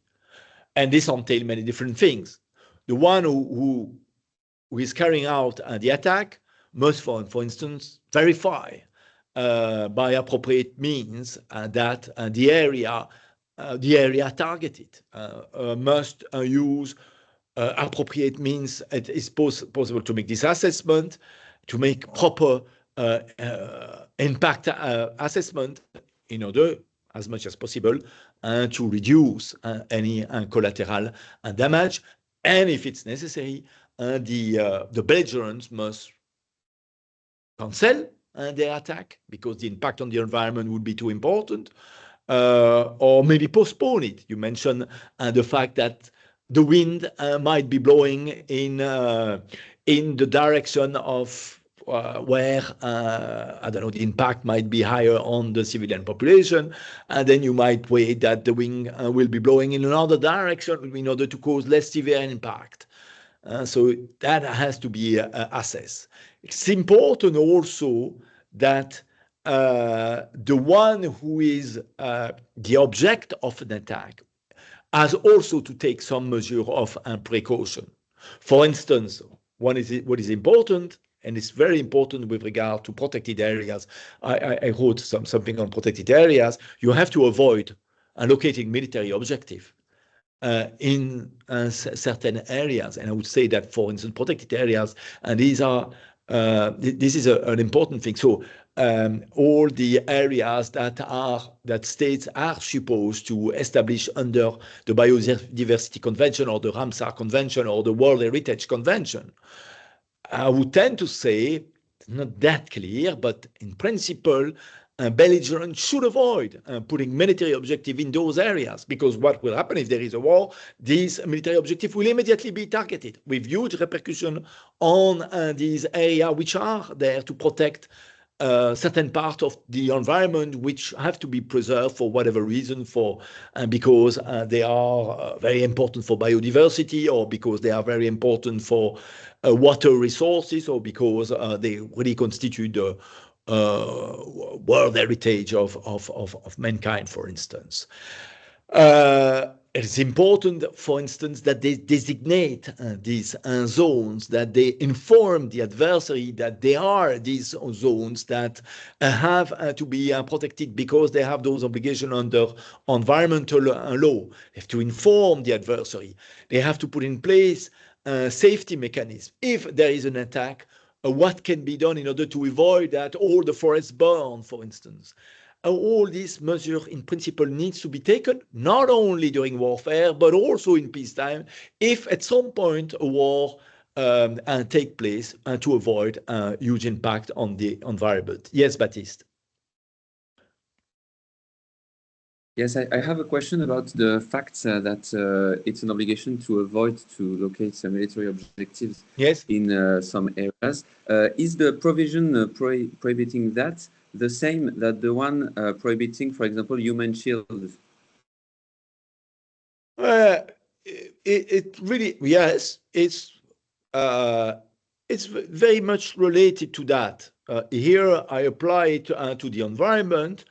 And this entails many different things. The one who is carrying out the attack must, for instance, verify by appropriate means that the area targeted must use appropriate means. It is possible to make this assessment, to make proper impact assessment in order, as much as possible, to reduce any collateral damage. And if it's necessary, the belligerents must cancel their attack because the impact on the environment would be too important, or maybe postpone it. You mentioned the fact that the wind might be blowing in the direction of where, I don't know, the impact might be higher on the civilian population, and then you might wait that the wind will be blowing in another direction in order to cause less severe impact. So that has to be assessed. It's important also that the one who is the object of an attack has also to take some measure of precaution. For instance, what is important, and it's very important with regard to protected areas. I wrote something on protected areas. You have to avoid allocating military objective in certain areas. And I would say that, for instance, protected areas, and these are, this is an important thing. So all the areas that states are supposed to establish under the Biodiversity Convention or the Ramsar Convention or the World Heritage Convention, I would tend to say, not that clear, but in principle, belligerents should avoid putting military objective in those areas, because what will happen if there is a war, these military objectives will immediately be targeted with huge repercussion on these areas which are there to protect certain part of the environment which have to be preserved for whatever reason, because they are very important for biodiversity, or because they are very important for water resources, or because they really constitute the world heritage of mankind, for instance. It's important, for instance, that they designate these zones, that they inform the adversary that they are these zones that have to be protected because they have those obligations under environmental law. They have to inform the adversary. They have to put in place safety mechanisms. If there is an attack, what can be done in order to avoid that all the forests burn, for instance. All these measures in principle needs to be taken, not only during warfare, but also in peacetime, if at some point a war take place, to avoid huge impact on the environment. Yes, Baptiste. Yes, I have a question about the fact that it's an obligation to avoid to locate some military objectives in some areas. Is the provision prohibiting that the same that the one prohibiting, for example, human shields? It really, yes, it's very much related to that. Here I apply it to the environment,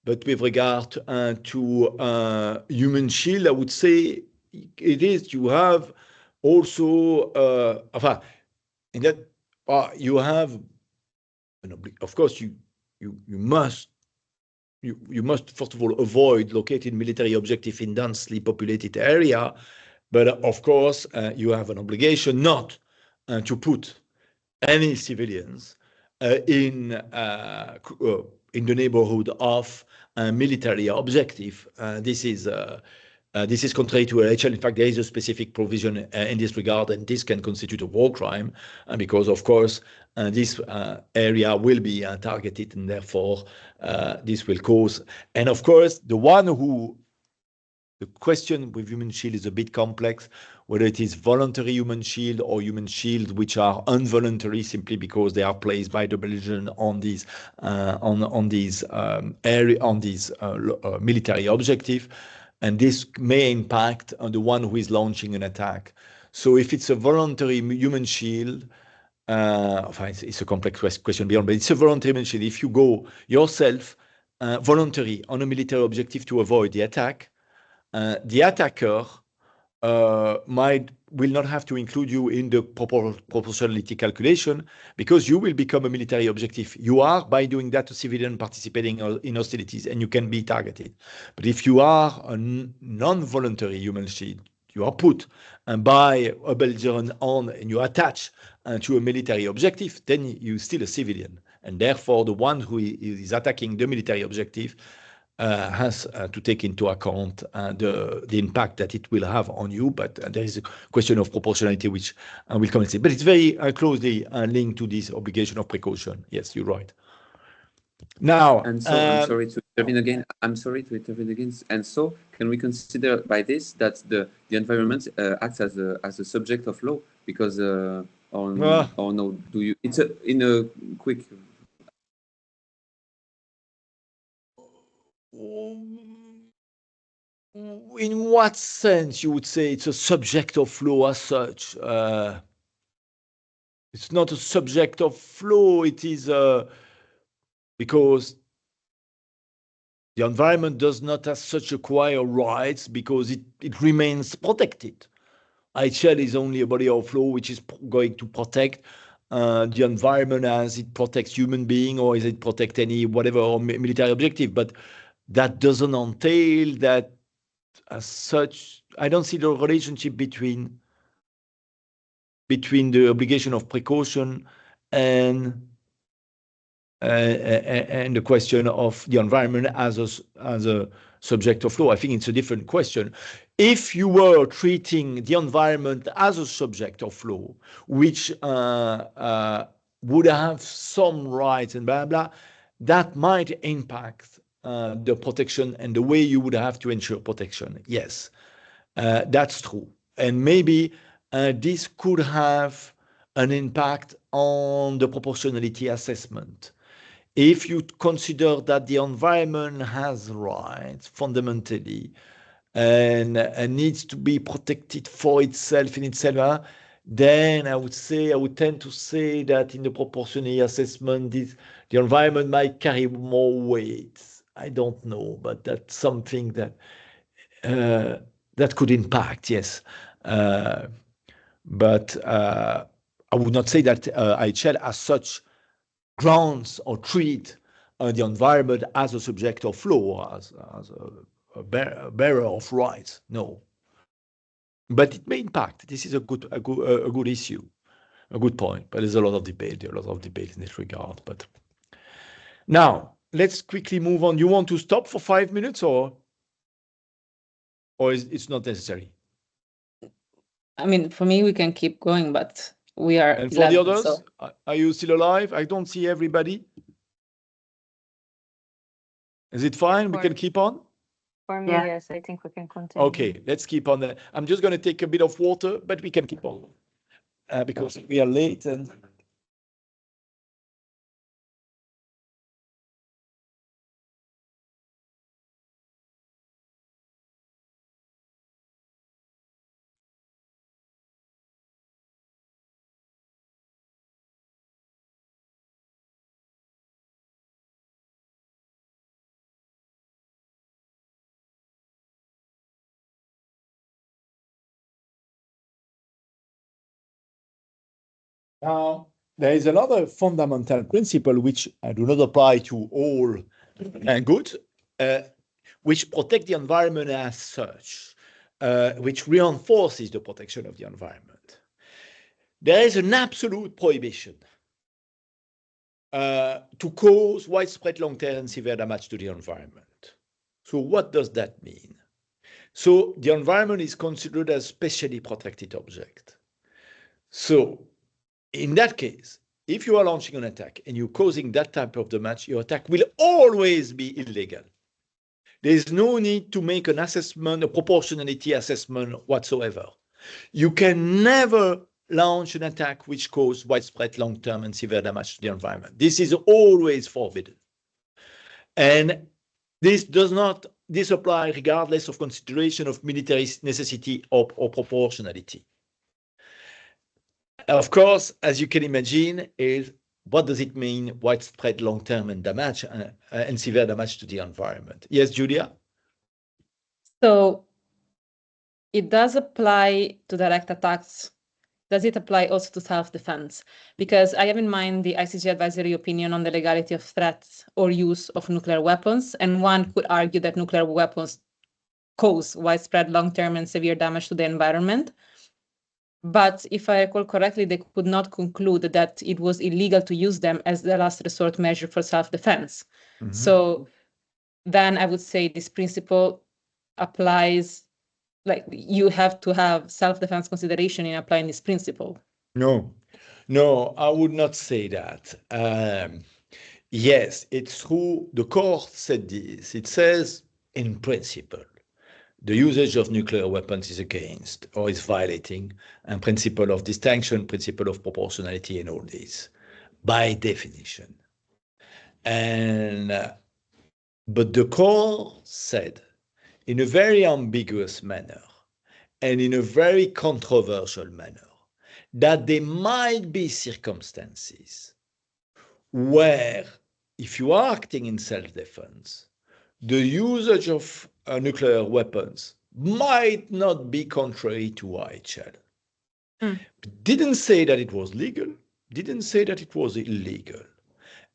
but with regard to human shield, I would say it is, you have also, in that you have, of course, you must first of all avoid locating military objective in densely populated area, but of course you have an obligation not to put any civilians in the neighborhood of a military objective. This is contrary to LHL. In fact, there is a specific provision in this regard, and this can constitute a war crime, because, of course, this area will be targeted, and therefore this will cause. And of course, the question with human shield is a bit complex, whether it is voluntary human shield or human shield which are involuntary simply because they are placed by the belligerent on these military objective. And this may impact on the one who is launching an attack. So if it's a voluntary human shield, it's a complex question beyond, but it's a voluntary human shield. If you go yourself voluntary on a military objective to avoid the attack, the attacker will not have to include you in the proportionality calculation, because you will become a military objective. You are, by doing that, a civilian participating in hostilities, and you can be targeted. But if you are a non-voluntary human shield, you are put by a belligerent on, and you attach to a military objective, then you're still a civilian. And therefore, the one who is attacking the military objective has to take into account the impact that it will have on you. But there is a question of proportionality, which I will come and say. But it's very closely linked to this obligation of precaution. Yes, you're right. Now, and so I'm sorry to intervene again. And so, can we consider by this that the environment acts as a subject of law? Because or no? Do you? It's in a quick. In what sense you would say it's a subject of law as such? It's not a subject of law. It is because the environment does not as such acquire rights, because it remains protected. IHL is only a body of law which is going to protect the environment as it protects human being, or as it protect any whatever military objective. But that doesn't entail that as such. I don't see the relationship between the obligation of precaution and the question of the environment as a subject of law. I think it's a different question. If you were treating the environment as a subject of law, which would have some rights and blah, blah, that might impact the protection and the way you would have to ensure protection. Yes, that's true. And maybe this could have an impact on the proportionality assessment. If you consider that the environment has rights fundamentally and needs to be protected for itself in itself, then I would tend to say that in the proportionality assessment, the environment might carry more weight. I don't know, but that's something that that could impact, yes. But I would not say that IHL as such grounds or treat the environment as a subject of law, as a bearer of rights. No, but it may impact. This is a good issue, a good point. But there's a lot of debate. There are a lot of debate in this regard. But now let's quickly move on. You want to stop for 5 minutes, or it's not necessary? I mean, for me, we can keep going, but we are. And for 11, the others, so. Are you still alive? I don't see everybody. Is it fine? We can keep on? For me, yes, I think we can continue. Okay, let's keep on. I'm just going to take a bit of water, but we can keep on because we are late and. Now, there is another fundamental principle which do not apply to all goods, which protect the environment as such, which reinforces the protection of the environment. There is an absolute prohibition to cause widespread long-term and severe damage to the environment. So what does that mean? So the environment is considered a specially protected object. So in that case, if you are launching an attack and you're causing that type of damage, your attack will always be illegal. There is no need to make an assessment, a proportionality assessment whatsoever. You can never launch an attack which causes widespread long-term and severe damage to the environment. This is always forbidden. And this applies regardless of consideration of military necessity or proportionality. Of course, as you can imagine, what does it mean, widespread long-term and damage and severe damage to the environment? Yes, Julia? So it does apply to direct attacks. Does it apply also to self-defense? Because I have in mind the ICJ advisory opinion on the legality of threats or use of nuclear weapons, and one could argue that nuclear weapons cause widespread long-term and severe damage to the environment. But if I recall correctly, they could not conclude that it was illegal to use them as the last resort measure for self-defense. Mm-hmm. So then I would say this principle applies, like you have to have self-defense consideration in applying this principle. No, I would not say that. Yes, it's true. The court said this. It says, in principle, the usage of nuclear weapons is against or is violating a principle of distinction, principle of proportionality, and all this, by definition. And but the court said, in a very ambiguous manner and in a very controversial manner, that there might be circumstances where, if you are acting in self-defense, the usage of nuclear weapons might not be contrary to IHL. Didn't say that it was legal, didn't say that it was illegal.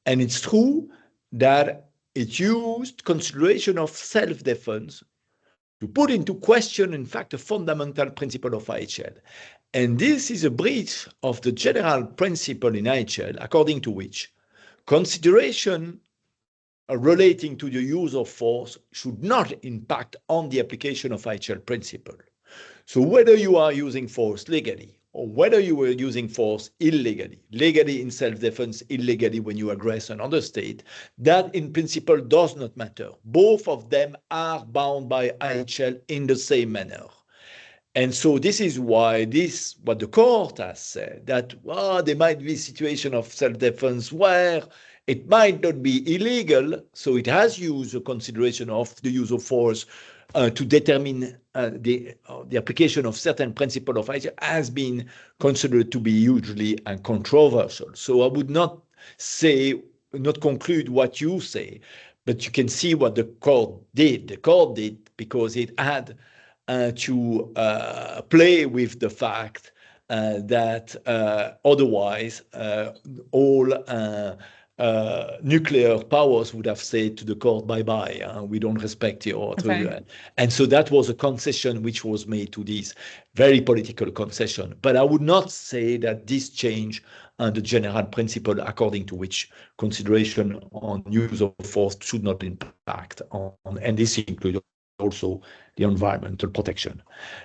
And it's true that it used consideration of self-defense to put into question, in fact, a fundamental principle of IHL. And this is a breach of the general principle in IHL, according to which consideration relating to the use of force should not impact on the application of IHL principle. So whether you are using force legally or whether you were using force illegally, legally in self-defense, illegally when you aggress another state, that in principle does not matter. Both of them are bound by IHL in the same manner. And so this is why what the court has said, that there might be a situation of self-defense where it might not be illegal, so it has used a consideration of the use of force to determine the application of certain principle of IHL has been considered to be hugely controversial. So I would not conclude what you say, but you can see what the court did. The court did because it had to play with the fact that otherwise all nuclear powers would have said to the court, bye-bye, we don't respect your authority. And so that was a concession which was made to this very political concession. But I would not say that this change the general principle according to which consideration on use of force should not impact on, and this includes also the environmental protection.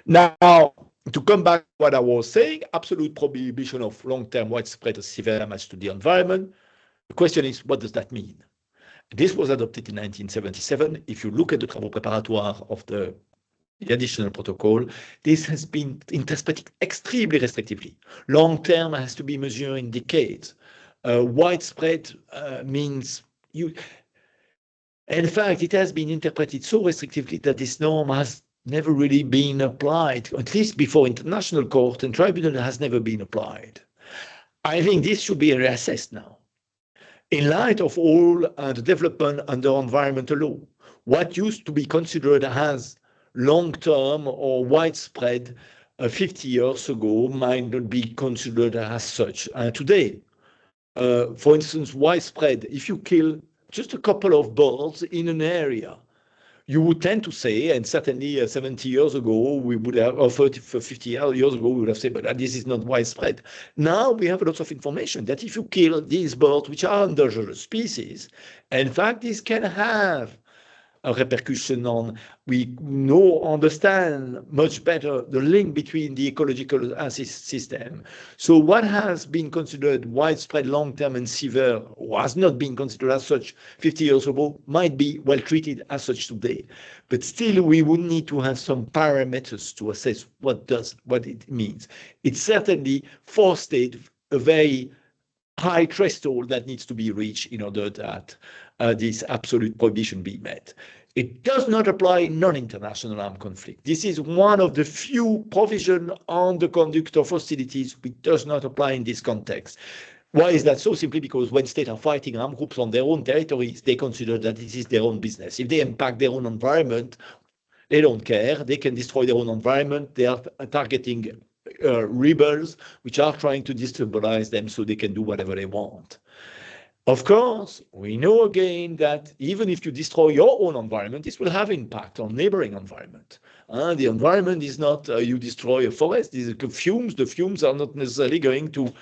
Now, to come back to what I was saying, absolute prohibition of long-term widespread severe damage to the environment. The question is, what does that mean? This was adopted in 1977. If you look at the travaux préparatoires of the additional protocol, this has been interpreted extremely restrictively. Long-term has to be measured in decades. Widespread means you... In fact, it has been interpreted so restrictively that this norm has never really been applied, at least before international court and tribunal has never been applied. I think this should be reassessed now. In light of all the development under environmental law, what used to be considered as long-term or widespread 50 years ago might not be considered as such today. For instance, widespread, if you kill just a couple of birds in an area, you would tend to say, and certainly 70 years ago, we would have, or 50 years ago, we would have said, but this is not widespread. Now we have lots of information that if you kill these birds, which are endangered species, in fact, this can have a repercussion on, we understand much better the link between the ecological system. So what has been considered widespread, long-term and severe, or has not been considered as such 50 years ago, might be well treated as such today. But still, we would need to have some parameters to assess what it means. It's certainly for state a very high threshold that needs to be reached in order that this absolute prohibition be met. It does not apply in non-international armed conflict. This is one of the few provisions on the conduct of hostilities which does not apply in this context. Why is that so? Simply because when states are fighting armed groups on their own territories, they consider that this is their own business. If they impact their own environment, they don't care. They can destroy their own environment. They are targeting rebels which are trying to destabilize them so they can do whatever they want. Of course, we know again that even if you destroy your own environment, this will have impact on neighboring environment. The environment is not you destroy a forest. These are the fumes. The fumes are not necessarily going to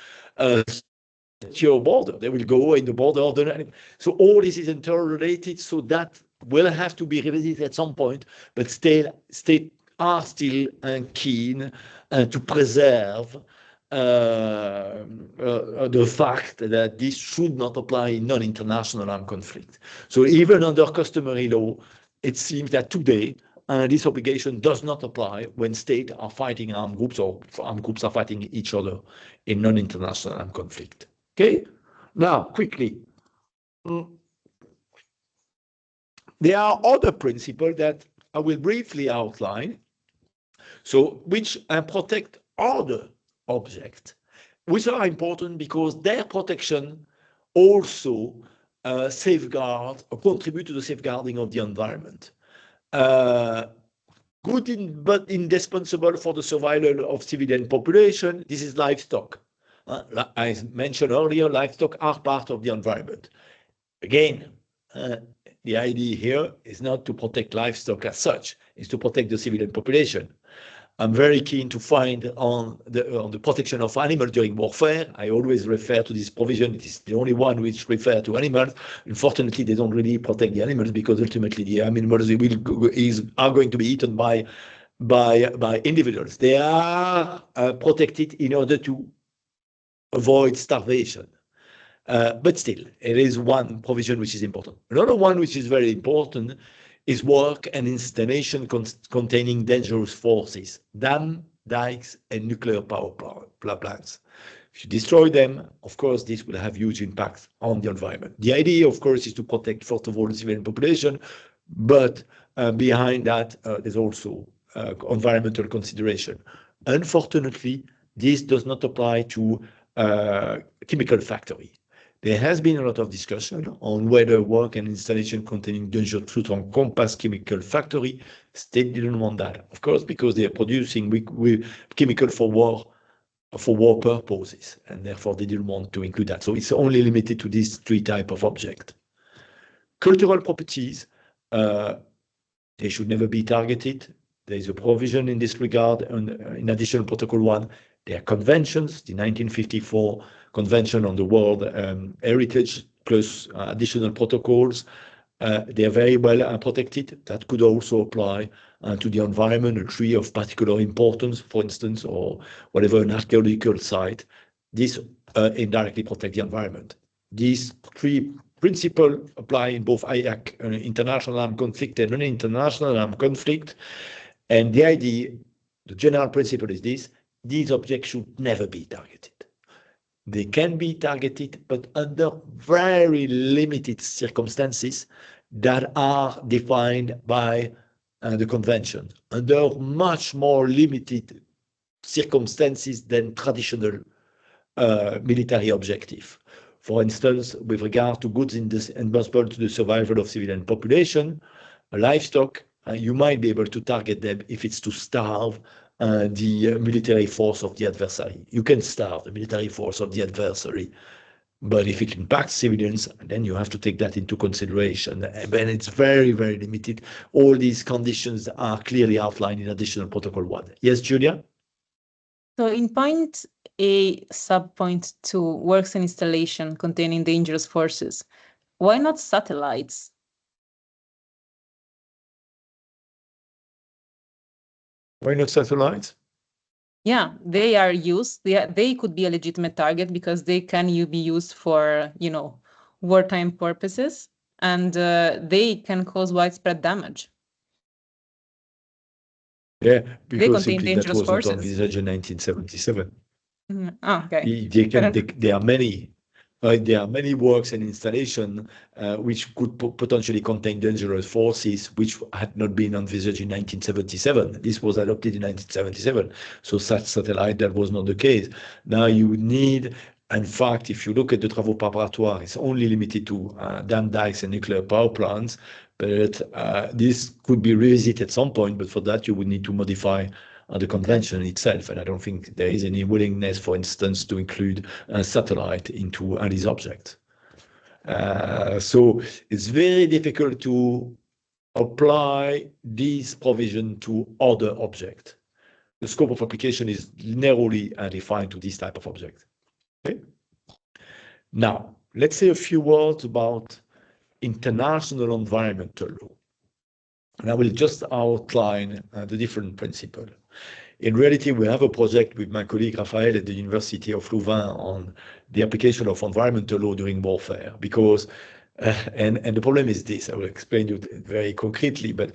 your border. They will go in the border of the. So all this is interrelated. So that will have to be revisited at some point. But states are still keen to preserve the fact that this should not apply in non-international armed conflict. So even under customary law, it seems that today this obligation does not apply when states are fighting armed groups or armed groups are fighting each other in non-international armed conflict. Okay, now quickly. There are other principles that I will briefly outline, so which protect other objects, which are important because their protection also safeguard or contribute to the safeguarding of the environment. Good but indispensable for the survival of civilian population. This is livestock. I mentioned earlier, livestock are part of the environment. Again, the idea here is not to protect livestock as such, it's to protect the civilian population. I'm very keen to find on the protection of animals during warfare. I always refer to this provision. It is the only one which refers to animals. Unfortunately, they don't really protect the animals because ultimately the animals are going to be eaten by individuals. They are protected in order to avoid starvation. But still, it is one provision which is important. Another one which is very important is work and installation containing dangerous forces, dam, dikes, and nuclear power plants. If you destroy them, of course, this will have huge impacts on the environment. The idea, of course, is to protect, first of all, the civilian population, but behind that, there's also environmental consideration. Unfortunately, this does not apply to chemical factory. There has been a lot of discussion on whether work and installation containing dangerous fruit encompass chemical factory. State didn't want that, of course, because they are producing chemical for war purposes, and therefore they didn't want to include that. So it's only limited to these three types of objects. Cultural properties, they should never be targeted. There is a provision in this regard, in addition, Protocol 1. There are conventions, the 1954 Convention on the World Heritage, plus additional protocols. They are very well protected. That could also apply to the environment, a tree of particular importance, for instance, or whatever, an archaeological site. This indirectly protect the environment. These three principles apply in both IAC, international armed conflict, and international armed conflict. And the idea, the general principle is this: these objects should never be targeted. They can be targeted, but under very limited circumstances that are defined by the convention, under much more limited circumstances than traditional military objective. For instance, with regard to goods indispensable to the survival of civilian population, livestock, you might be able to target them if it's to starve the military force of the adversary. You can starve the military force of the adversary, but if it impacts civilians, then you have to take that into consideration. And it's very, very limited. All these conditions are clearly outlined in additional Protocol 1. Yes, Julia? So in point A, sub-point 2, works and installation containing dangerous forces, why not satellites? Why not satellites? Yeah, they are used. They could be a legitimate target because they can be used for, wartime purposes, and they can cause widespread damage. Yeah, because simply that was not envisaged in 1977. Okay. There are many works and installation which could potentially contain dangerous forces which had not been envisaged in 1977. This was adopted in 1977. So such satellite, that was not the case. Now you need, in fact, if you look at the travaux préparatoires, it's only limited to dam, dikes, and nuclear power plants. But this could be revisited at some point. But for that, you would need to modify the convention itself, and I don't think there is any willingness, for instance, to include a satellite into these objects. So it's very difficult to apply this provision to other objects. The scope of application is narrowly defined to this type of object. Okay. Now, let's say a few words about international environmental law. And I will just outline the different principles. In reality, we have a project with my colleague Raphael at the University of Louvain on the application of environmental law during warfare, because, and the problem is this, I will explain you very concretely, but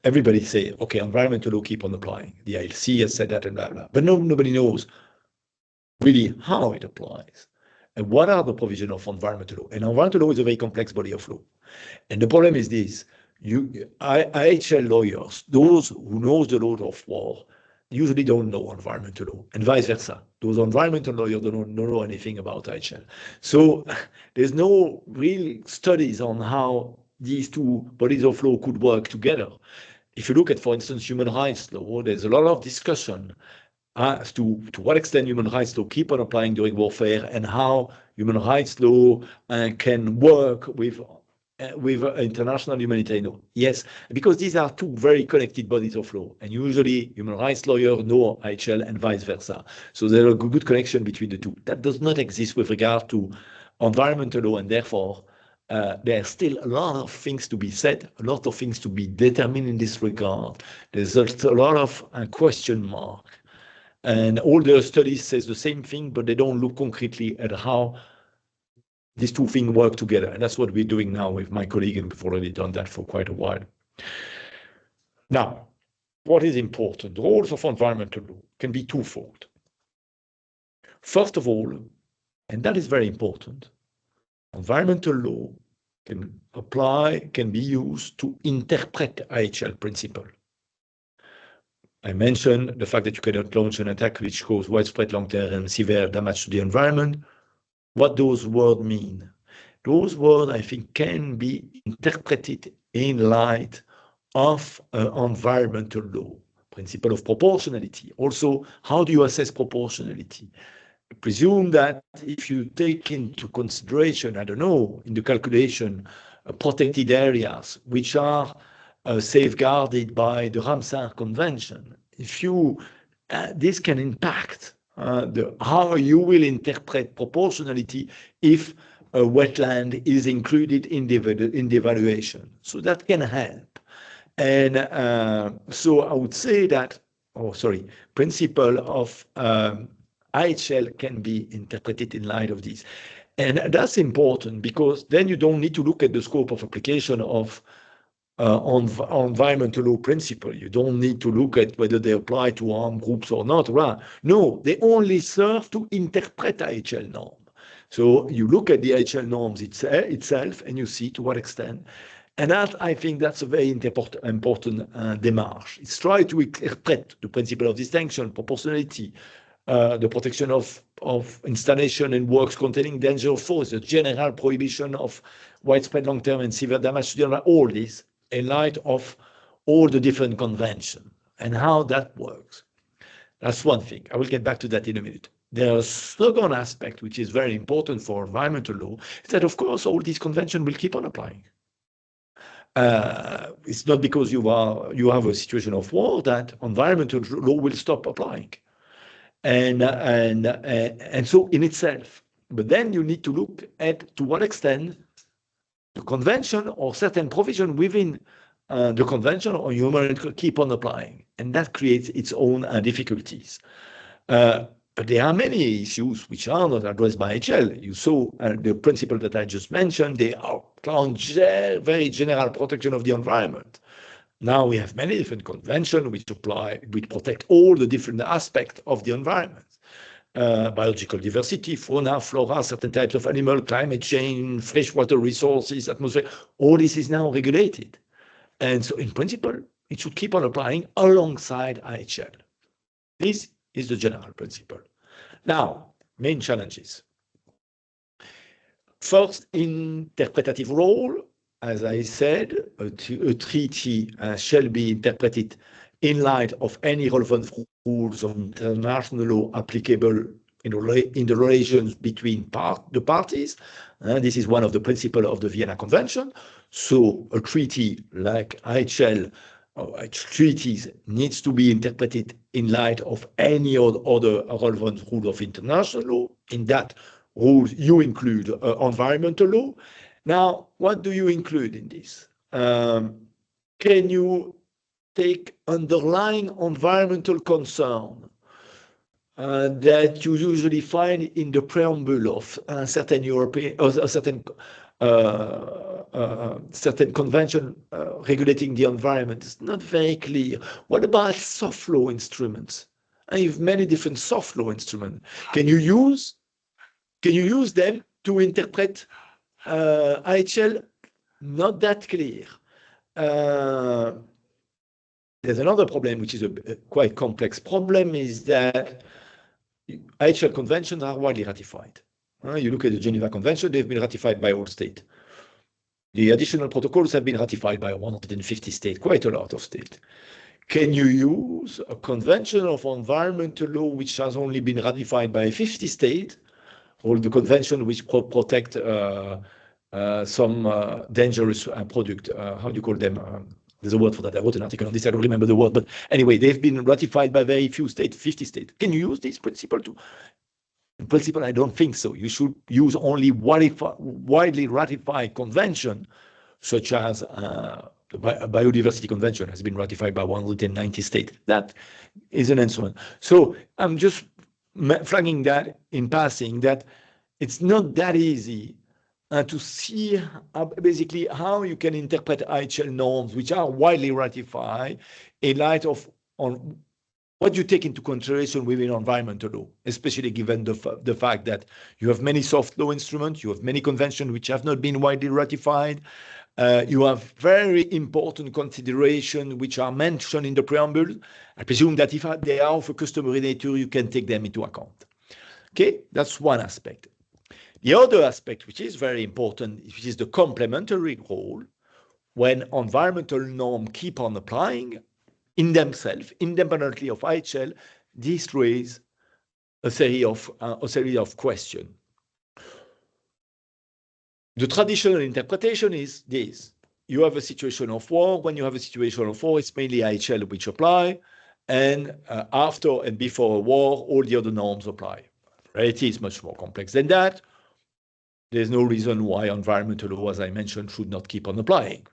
everybody say, okay, environmental law keep on applying. The ILC has said that and blah, blah, but nobody knows really how it applies. And what are the provisions of environmental law? And environmental law is a very complex body of law. And the problem is this: IHL lawyers, those who know the law of war, usually don't know environmental law, and vice versa. Those environmental lawyers don't know anything about IHL. So there's no real studies on how these two bodies of law could work together. If you look at, for instance, human rights law, there's a lot of discussion as to what extent human rights law keep on applying during warfare and how human rights law can work with with international humanitarian law? Yes, because these are two very connected bodies of law, and usually human rights lawyers know IHL and vice versa. So there is a good connection between the two. That does not exist with regard to environmental law, and therefore there are still a lot of things to be said, a lot of things to be determined in this regard. There's a lot of question mark. And all the studies says the same thing, but they don't look concretely at how these two things work together. And that's what we're doing now with my colleague, and we've already done that for quite a while. Now, what is important? The roles of environmental law can be twofold. First of all, and that is very important, environmental law can be used to interpret IHL principle. I mentioned the fact that you cannot launch an attack which causes widespread, long-term, and severe damage to the environment. What those words mean? Those words, I think, can be interpreted in light of environmental law, principle of proportionality. Also, how do you assess proportionality? Presume that if you take into consideration, I don't know, in the calculation, protected areas which are safeguarded by the Ramsar Convention, if you this can impact how you will interpret proportionality if a wetland is included in the evaluation. So that can help. And so I would say that, principle of IHL can be interpreted in light of this. And that's important because then you don't need to look at the scope of application of environmental law principle. You don't need to look at whether they apply to armed groups or not. No, they only serve to interpret IHL norm. So you look at the IHL norms itself and you see to what extent. And that, I think that's a very important démarche. It's try to interpret the principle of distinction, proportionality, the protection of installation and works containing danger of force, the general prohibition of widespread, long-term, and severe damage to the environment, all this in light of all the different conventions and how that works. That's one thing. I will get back to that in a minute. There's a second aspect which is very important for environmental law, is that of course all these conventions will keep on applying. It's not because you have a situation of war that environmental law will stop applying. And so in itself, but then you need to look at to what extent the convention or certain provision within the convention or human rights keep on applying, and that creates its own difficulties. But there are many issues which are not addressed by IHL. You saw the principle that I just mentioned. They are very general protection of the environment. Now we have many different conventions which protect all the different aspects of the environment. Biological diversity, fauna, flora, certain types of animal, climate change, freshwater resources, atmosphere, all this is now regulated. And so in principle, it should keep on applying alongside IHL. This is the general principle. Now, main challenges. First, interpretative role. As I said, a treaty shall be interpreted in light of any relevant rules of international law applicable in the relations between the parties. This is one of the principles of the Vienna Convention. So a treaty like IHL treaties needs to be interpreted in light of any other relevant rule of international law. In that rules, you include environmental law. Now, what do you include in this? Can you take underlying environmental concern that you usually find in the preamble of certain European or certain convention regulating the environment? It's not very clear. What about soft law instruments? I have many different soft law instruments. Can you use them to interpret IHL? Not that clear. There's another problem, which is a quite complex problem, is that IHL conventions are widely ratified. You look at the Geneva Convention, they've been ratified by all states. The additional protocols have been ratified by 150 states, quite a lot of states. Can you use a convention of environmental law which has only been ratified by 50 states, or the convention which protect some dangerous product. How do you call them? There's a word for that. I wrote an article on this. I don't remember the word. But anyway, they've been ratified by very few states, 50 states. Can you use this principle to? In principle, I don't think so. You should use only widely ratified convention, such as the Biodiversity Convention has been ratified by 190 states. That is an instrument. So I'm just flagging that in passing, that it's not that easy to see basically how you can interpret IHL norms, which are widely ratified, in light of what you take into consideration within environmental law, especially given the fact that you have many soft law instruments, you have many conventions which have not been widely ratified, you have very important considerations which are mentioned in the preamble. I presume that if they are of a customary nature, you can take them into account. Okay, that's one aspect. The other aspect, which is very important, which is the complementary role, when environmental norms keep on applying in themselves, independently of IHL, this raises a series of questions. The traditional interpretation is this: you have a situation of war. When you have a situation of war, it's mainly IHL which apply, and after and before a war, all the other norms apply. Reality is much more complex than that. There's no reason why environmental law, as I mentioned, should not keep on applying.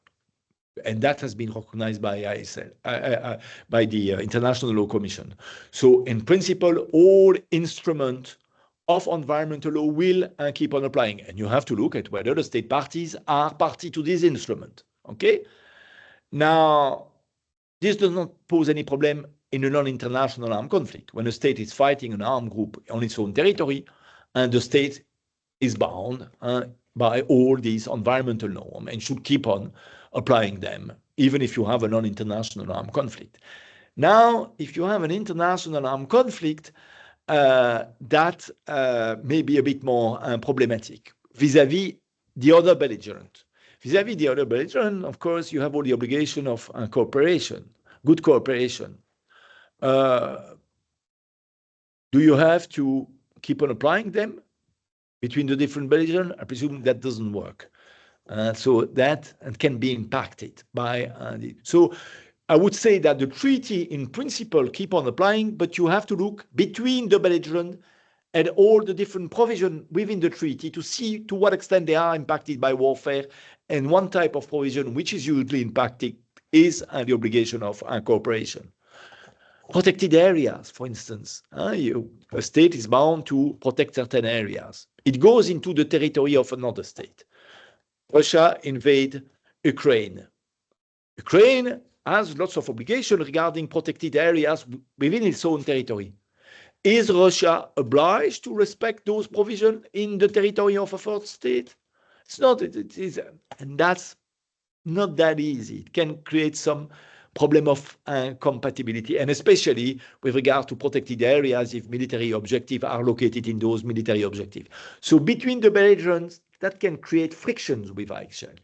And that has been recognized by ISL, by the International Law Commission. So in principle, all instruments of environmental law will keep on applying. And you have to look at whether the state parties are party to this instrument. Okay? Now, this does not pose any problem in a non-international armed conflict. When a state is fighting an armed group on its own territory, and the state is bound by all these environmental norms and should keep on applying them, even if you have a non-international armed conflict. Now, if you have an international armed conflict, that may be a bit more problematic vis-à-vis the other belligerent. Vis-à-vis the other belligerent, of course, you have all the obligation of cooperation, good cooperation. Do you have to keep on applying them between the different belligerents? I presume that doesn't work. So that can be impacted by so I would say that the treaty in principle keep on applying, but you have to look between the belligerent and all the different provisions within the treaty to see to what extent they are impacted by warfare. And one type of provision which is usually impacted is the obligation of cooperation. Protected areas, for instance, a state is bound to protect certain areas. It goes into the territory of another state. Russia invade Ukraine. Ukraine has lots of obligations regarding protected areas within its own territory. Is Russia obliged to respect those provisions in the territory of a third state? It's not. And that's not that easy. It can create some problem of compatibility, and especially with regard to protected areas if military objectives are located in those military objectives. So between the belligerents, that can create frictions with IHL.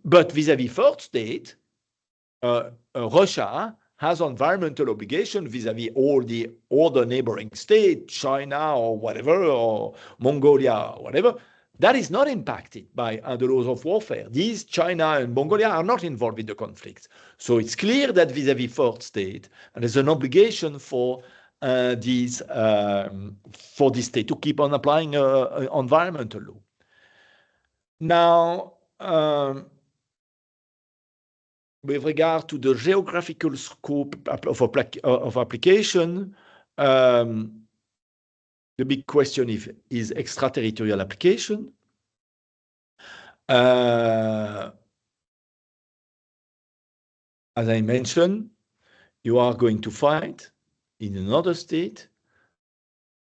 But vis-à-vis third state, Russia has environmental obligation vis-à-vis all the other neighboring states, China or whatever, or Mongolia or whatever. That is not impacted by the laws of warfare. These China and Mongolia are not involved in the conflict. So it's clear that vis-à-vis third state, and there's an obligation for this state to keep on applying environmental law. Now, with regard to the geographical scope of application, the big question is extraterritorial application. As I mentioned, you are going to fight in another state.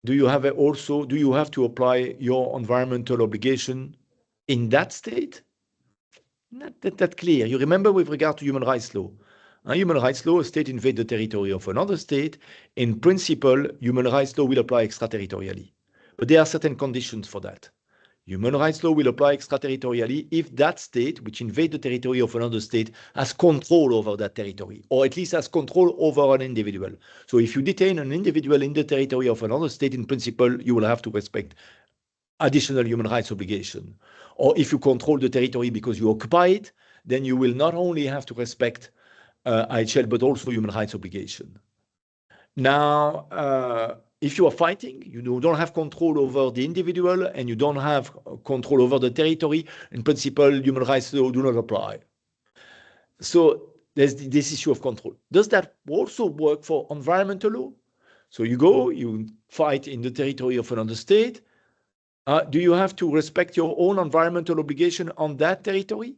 Do you have to apply your environmental obligation in that state? Not that clear. You remember with regard to human rights law. Human rights law, a state invades the territory of another state. In principle, human rights law will apply extraterritorially. But there are certain conditions for that. Human rights law will apply extraterritorially if that state, which invades the territory of another state, has control over that territory, or at least has control over an individual. So if you detain an individual in the territory of another state, in principle, you will have to respect additional human rights obligation. Or if you control the territory because you occupy it, then you will not only have to respect IHL, but also human rights obligation. Now, if you are fighting, you don't have control over the individual and you don't have control over the territory. In principle, human rights law do not apply. So there's this issue of control. Does that also work for environmental law? So you go, you fight in the territory of another state. Do you have to respect your own environmental obligation on that territory?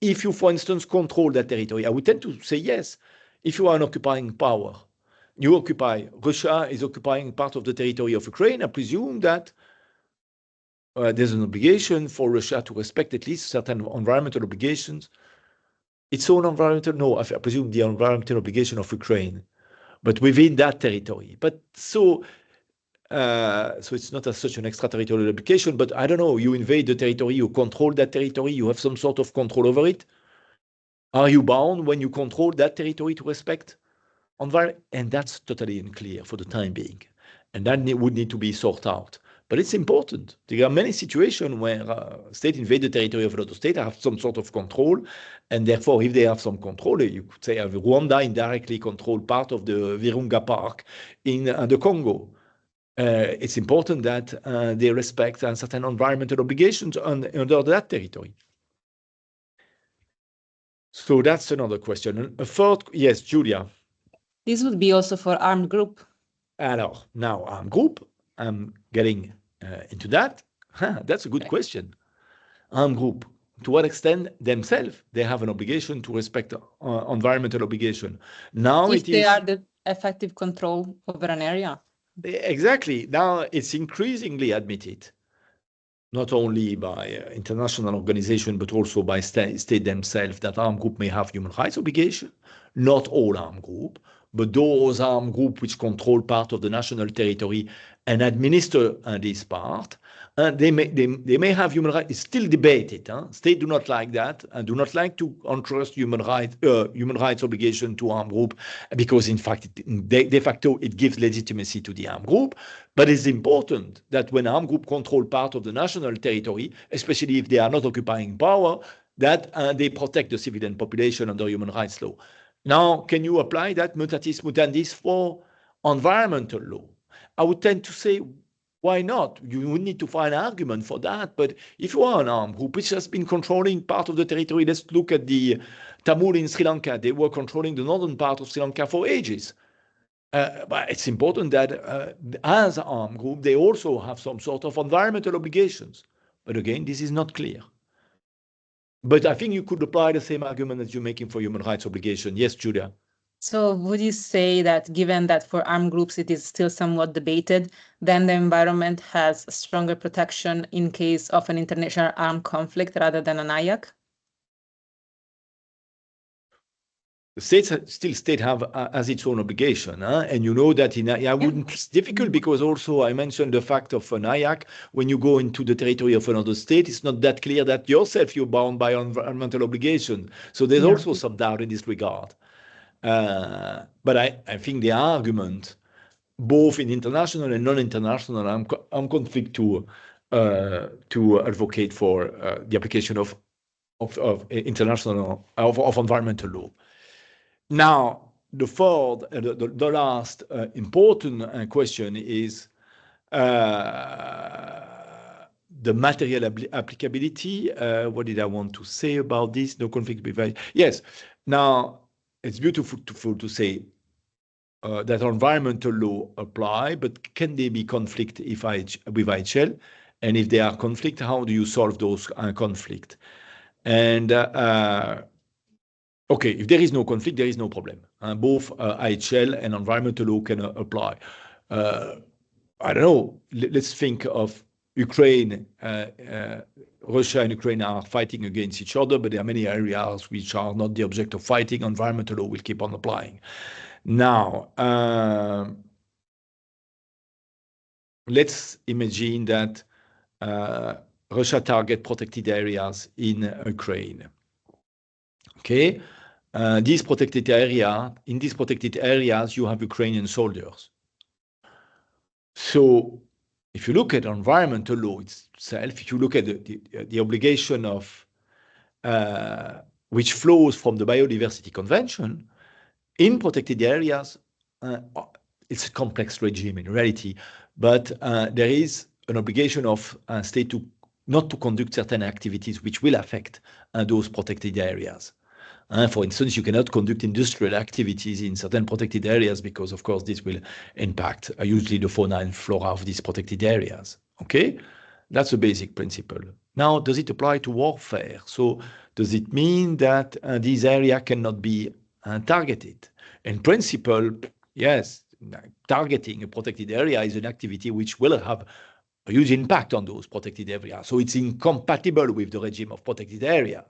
If you, for instance, control that territory, I would tend to say yes. If you are an occupying power, you occupy, Russia is occupying part of the territory of Ukraine, I presume that there's an obligation for Russia to respect at least certain environmental obligations. Its own environmental, no, I presume the environmental obligation of Ukraine, but within that territory. But so it's not as such an extraterritorial obligation, but I don't know, you invade the territory, you control that territory, you have some sort of control over it. Are you bound when you control that territory to respect environment? And that's totally unclear for the time being. And that would need to be sorted out. But it's important. There are many situations where state invade the territory of another state, have some sort of control, and therefore, if they have some control, you could say Rwanda indirectly controlled part of the Virunga Park in the Congo. It's important that they respect certain environmental obligations under that territory. So that's another question. A third, yes, Julia. This would be also for armed group. Alors, now armed group, I'm getting into that. That's a good question. Armed group, to what extent themselves they have an obligation to respect environmental obligation? Now if they are the effective control over an area. Exactly. Now it's increasingly admitted, not only by international organizations, but also by state themselves, that armed group may have human rights obligation. Not all armed group, but those armed groups which control part of the national territory and administer this part, they may have human rights. It's still debated. States do not like that and do not like to entrust human rights obligation to armed group, because in fact, de facto, it gives legitimacy to the armed group. But it's important that when armed group control part of the national territory, especially if they are not occupying power, that they protect the civilian population under human rights law. Now, can you apply that mutatis mutandis for environmental law? I would tend to say, why not? You would need to find an argument for that. But if you are an armed group which has been controlling part of the territory, let's look at the Tamil in Sri Lanka. They were controlling the northern part of Sri Lanka for ages. But it's important that as an armed group, they also have some sort of environmental obligations. But again, this is not clear. But I think you could apply the same argument that you're making for human rights obligation. Yes, Julia. So would you say that given that for armed groups it is still somewhat debated, then the environment has stronger protection in case of an international armed conflict rather than an IAC? The state have as its own obligation, and you know that it's difficult because also I mentioned the fact of an IAC. When you go into the territory of another state, it's not that clear that yourself you're bound by environmental obligation. So there's also some doubt in this regard. But I think the argument, both in international and non-international armed conflict, to advocate for the application of international environmental law. Now, the third, the last important question is the material applicability. What did I want to say about this? No conflict with. Yes. Now, it's beautiful to say that environmental law apply, but can there be conflict with IHL? And if there are conflict, how do you solve those conflict? And okay, if there is no conflict, there is no problem. Both IHL and environmental law can apply. I don't know. Let's think of Ukraine. Russia and Ukraine are fighting against each other, but there are many areas which are not the object of fighting. Environmental law will keep on applying. Now, let's imagine that Russia target protected areas in Ukraine. Okay, in these protected areas, you have Ukrainian soldiers. So if you look at environmental law itself, if you look at the obligation of which flows from the Biodiversity Convention in protected areas, it's a complex regime in reality, but there is an obligation of state not to conduct certain activities which will affect those protected areas. For instance, you cannot conduct industrial activities in certain protected areas because, of course, this will impact usually the fauna and flora of these protected areas. Okay, that's a basic principle. Now, does it apply to warfare? So, does it mean that these areas cannot be targeted? In principle, yes, targeting a protected area is an activity which will have a huge impact on those protected areas. So it's incompatible with the regime of protected areas.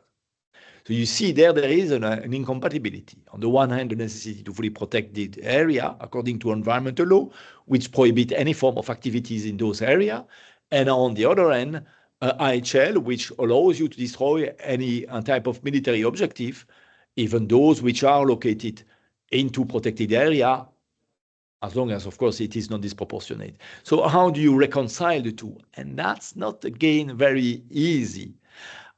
So you see there is an incompatibility. On the one hand, the necessity to fully protect the area according to environmental law, which prohibit any form of activities in those areas. And on the other hand, IHL, which allows you to destroy any type of military objective, even those which are located into protected area, as long as, of course, it is not disproportionate. So how do you reconcile the two? And that's not, again, very easy.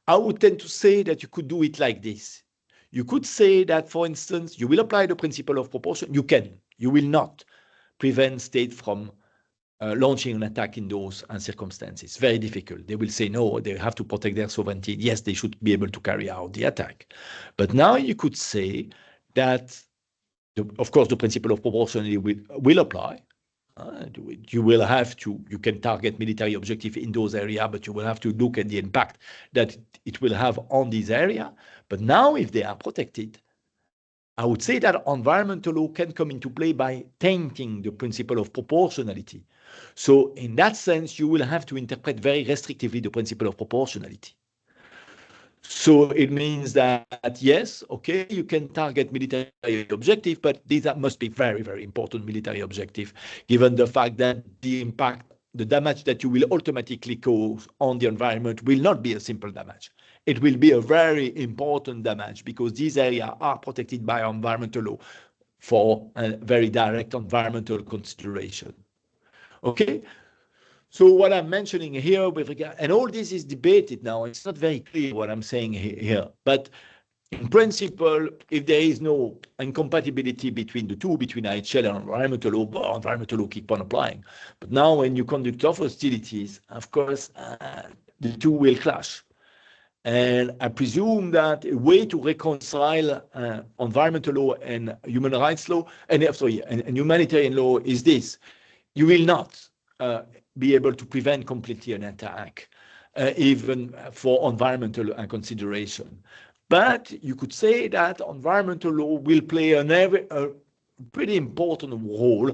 I would tend to say that you could do it like this. You could say that, for instance, you will apply the principle of proportion. You can. You will not prevent state from launching an attack in those circumstances. Very difficult. They will say, no, they have to protect their sovereignty. Yes, they should be able to carry out the attack. But now you could say that, of course, the principle of proportionality will apply. You can target military objective in those areas, but you will have to look at the impact that it will have on this area. But now, if they are protected, I would say that environmental law can come into play by tainting the principle of proportionality. So in that sense, you will have to interpret very restrictively the principle of proportionality. So it means that, yes, okay, you can target military objective, but these must be very, very important military objective, given the fact that the impact, the damage that you will automatically cause on the environment will not be a simple damage. It will be a very important damage because these areas are protected by environmental law for a very direct environmental consideration. Okay? So what I'm mentioning here with regard, and all this is debated now, it's not very clear what I'm saying here, but in principle, if there is no incompatibility between the two, between IHL and environmental law keep on applying. But now when you conduct off hostilities, of course, the two will clash. And I presume that a way to reconcile environmental law and human rights law, and humanitarian law is this. You will not be able to prevent completely an attack, even for environmental consideration. But you could say that environmental law will play a pretty important role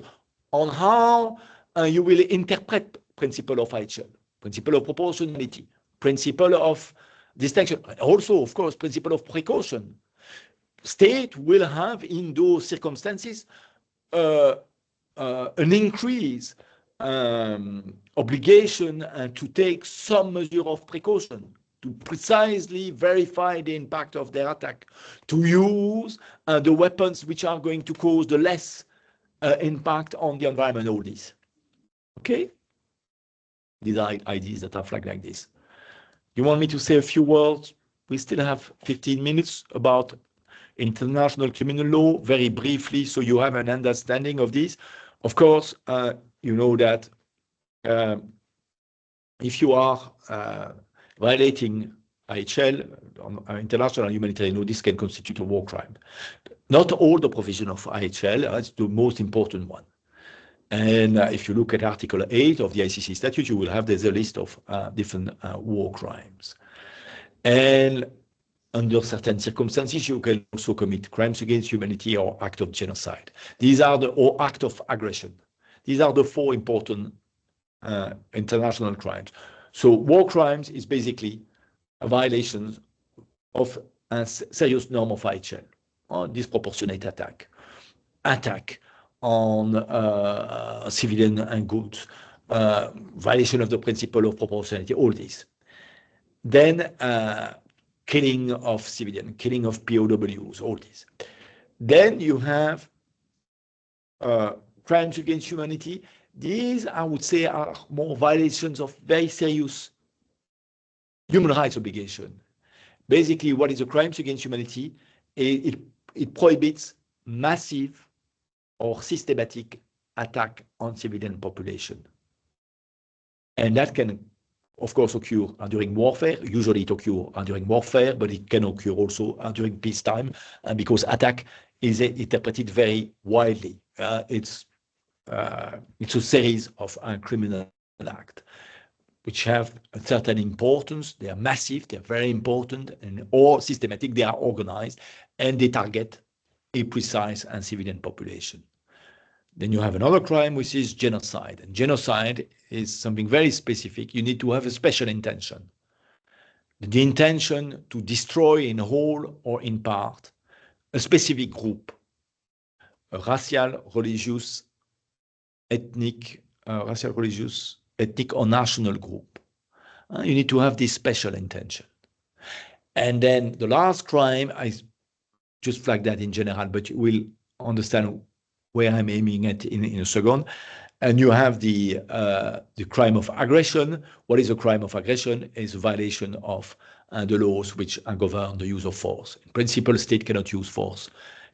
on how you will interpret principle of IHL, principle of proportionality, principle of distinction, also, of course, principle of precaution. State will have in those circumstances an increase obligation to take some measure of precaution to precisely verify the impact of their attack, to use the weapons which are going to cause the less impact on the environment, all this. Okay? These are ideas that are flagged like this. You want me to say a few words? We still have 15 minutes about international criminal law, very briefly, so you have an understanding of this. Of course, you know that if you are violating IHL, international humanitarian law, this can constitute a war crime. Not all the provision of IHL, that's the most important one. And if you look at Article 8 of the ICC statute, you will have there's a list of different war crimes. And under certain circumstances, you can also commit crimes against humanity or act of genocide. These are or act of aggression. These are the four important international crimes. So war crimes is basically a violation of a serious norm of IHL, or disproportionate attack on civilian and goods, violation of the principle of proportionality, all this. Then killing of civilian, killing of POWs, all this. Then you have crimes against humanity. these, I would say, are more violations of very serious human rights obligation. Basically, what is a crimes against humanity? It prohibits massive or systematic attack on civilian population. And that can, of course, occur during warfare. Usually it occurs during warfare, but it can occur also during peacetime, because attack is interpreted very widely. It's a series of criminal acts which have a certain importance. They are massive, they are very important, or systematic, they are organized, and they target a precise and civilian population. Then you have another crime, which is genocide. And genocide is something very specific. You need to have a special intention. The intention to destroy in whole or in part a specific group, a racial, religious, ethnic, or national group. You need to have this special intention. And then the last crime, I just flag that in general, but you will understand where I'm aiming at in a second. And you have the crime of aggression. What is a crime of aggression? Is a violation of the laws which govern the use of force. In principle, state cannot use force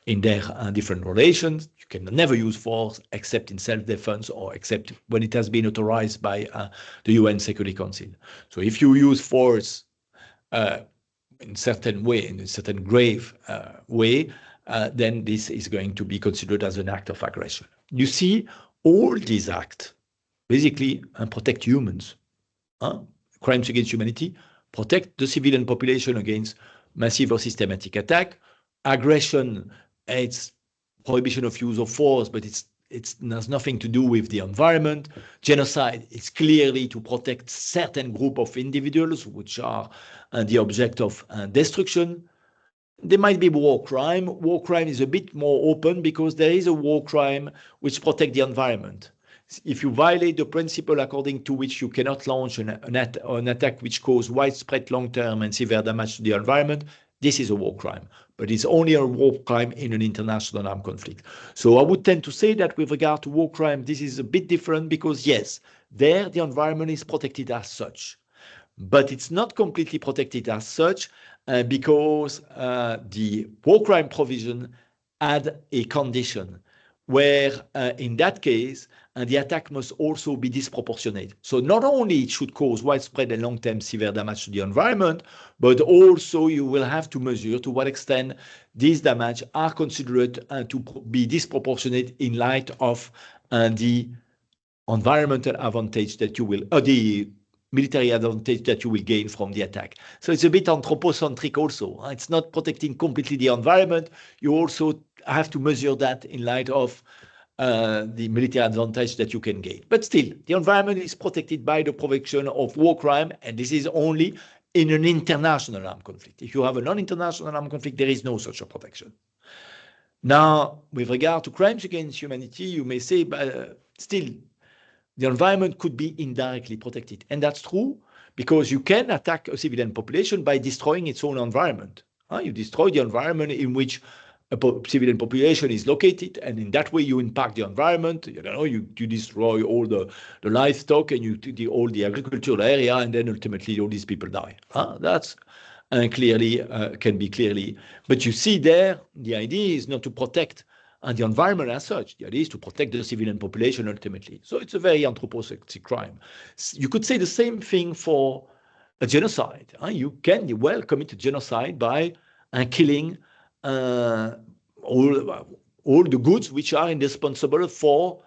in their different relations. You can never use force except in self-defense or except when it has been authorized by the UN Security Council. So if you use force in a certain way, in a certain grave way, then this is going to be considered as an act of aggression. You see, all these acts basically protect humans. Crimes against humanity protect the civilian population against massive or systematic attack. Aggression, it's prohibition of use of force, but it has nothing to do with the environment. Genocide is clearly to protect certain group of individuals which are the object of destruction. There might be war crime. War crime is a bit more open because there is a war crime which protects the environment. If you violate the principle according to which you cannot launch an attack which causes widespread long-term and severe damage to the environment, this is a war crime. But it's only a war crime in an international armed conflict. So I would tend to say that with regard to war crime, this is a bit different because, yes, there the environment is protected as such. But it's not completely protected as such because the war crime provision had a condition where in that case, the attack must also be disproportionate. So not only it should cause widespread and long-term severe damage to the environment, but also you will have to measure to what extent these damage are considered to be disproportionate in light of the environmental advantage that you will, or the military advantage that you will gain from the attack. So it's a bit anthropocentric also. It's not protecting completely the environment. You also have to measure that in light of the military advantage that you can gain. But still, the environment is protected by the protection of war crime, and this is only in an international armed conflict. If you have a non-international armed conflict, there is no such a protection. Now, with regard to crimes against humanity, you may say, but still, the environment could be indirectly protected. And that's true because you can attack a civilian population by destroying its own environment. You destroy the environment in which a civilian population is located, and in that way you impact the environment. You destroy all the livestock and all the agricultural area, and then ultimately all these people die. That's clearly can be clearly. But you see there, the idea is not to protect the environment as such. The idea is to protect the civilian population ultimately. So it's a very anthropocentric crime. You could say the same thing for a genocide. You can well commit a genocide by killing all the goods which are indispensable for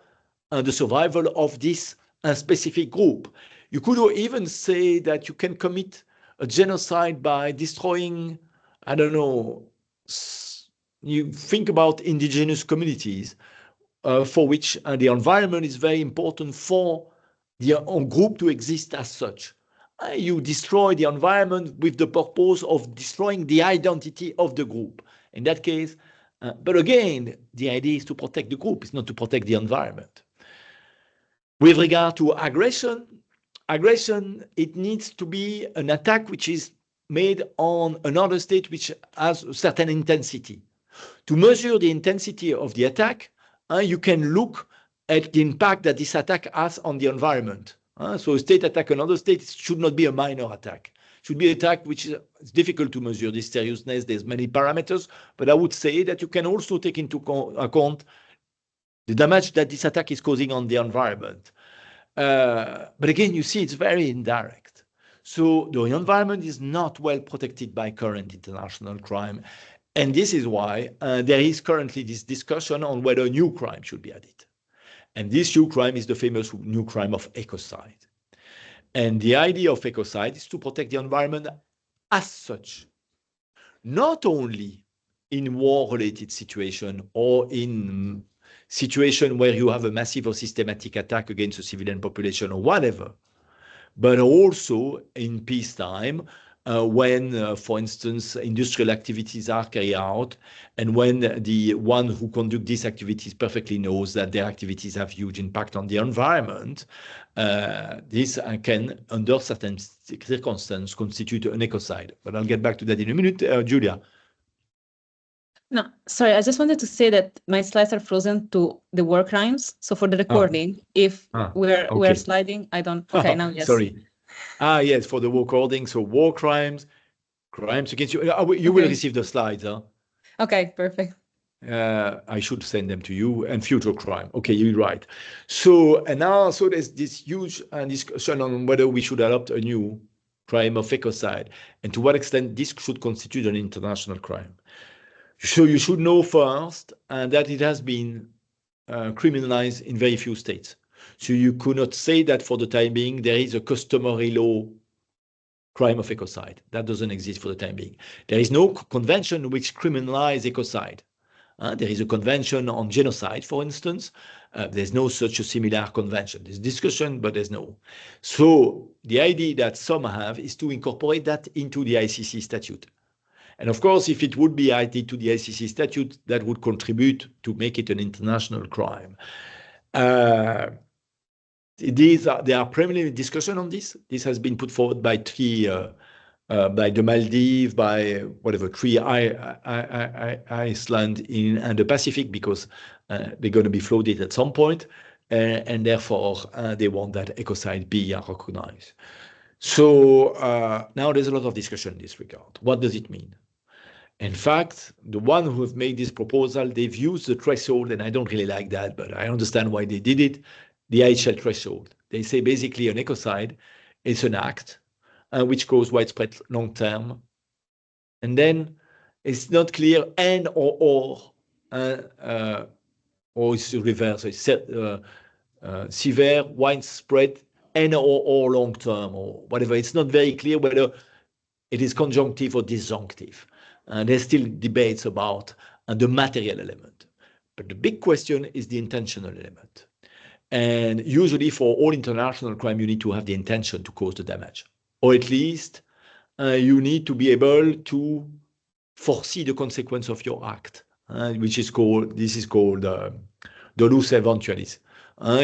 the survival of this specific group. You could even say that you can commit a genocide by destroying, I don't know, you think about indigenous communities for which the environment is very important for the group to exist as such. You destroy the environment with the purpose of destroying the identity of the group. In that case, but again, the idea is to protect the group, it's not to protect the environment. With regard to aggression, it needs to be an attack which is made on another state which has a certain intensity. To measure the intensity of the attack, you can look at the impact that this attack has on the environment. So a state attack another state should not be a minor attack. It should be an attack which is difficult to measure this seriousness. There's many parameters, but I would say that you can also take into account the damage that this attack is causing on the environment. But again, you see, it's very indirect. So the environment is not well protected by current international crime. And this is why there is currently this discussion on whether a new crime should be added. And this new crime is the famous new crime of ecocide. And the idea of ecocide is to protect the environment as such, not only in war-related situation or in situation where you have a massive or systematic attack against a civilian population or whatever, but also in peacetime, when, for instance, industrial activities are carried out, and when the one who conducts these activities perfectly knows that their activities have huge impact on the environment, this can, under certain circumstances, constitute an ecocide. But I'll get back to that in a minute. Julia. No, sorry, I just wanted to say that my slides are frozen to the war crimes. So for the recording, if we're sliding, I don't. Okay, now yes. Sorry. Yes, for the recording. So war crimes, crimes against you. You will receive the slides, huh? Okay, perfect. I should send them to you. And future crime. Okay, you're right. So and now, so there's this huge discussion on whether we should adopt a new crime of ecocide, and to what extent this should constitute an international crime. So you should know first that it has been criminalized in very few states. So you could not say that for the time being there is a customary law crime of ecocide. That doesn't exist for the time being. There is no convention which criminalizes ecocide. There is a convention on genocide, for instance. There's no such a similar convention. There's discussion, but there's no. So the idea that some have is to incorporate that into the ICC statute. And of course, if it would be added to the ICC statute, that would contribute to make it an international crime. There are preliminary discussion on this. This has been put forward by by the Maldives, by whatever, Iceland and the Pacific, because they're going to be flooded at some point, and therefore they want that ecocide be recognized. So now there's a lot of discussion in this regard. What does it mean? In fact, the one who have made this proposal, they've used the threshold, and I don't really like that, but I understand why they did it, the IHL threshold. They say basically an ecocide is an act which causes widespread long-term, and then it's not clear and or it's the reverse, it's severe, widespread, and or long-term, or whatever. It's not very clear whether it is conjunctive or disjunctive. There's still debates about the material element. But the big question is the intentional element. And usually for all international crime, you need to have the intention to cause the damage. Or at least you need to be able to foresee the consequence of your act, which is called, the dolus eventualis.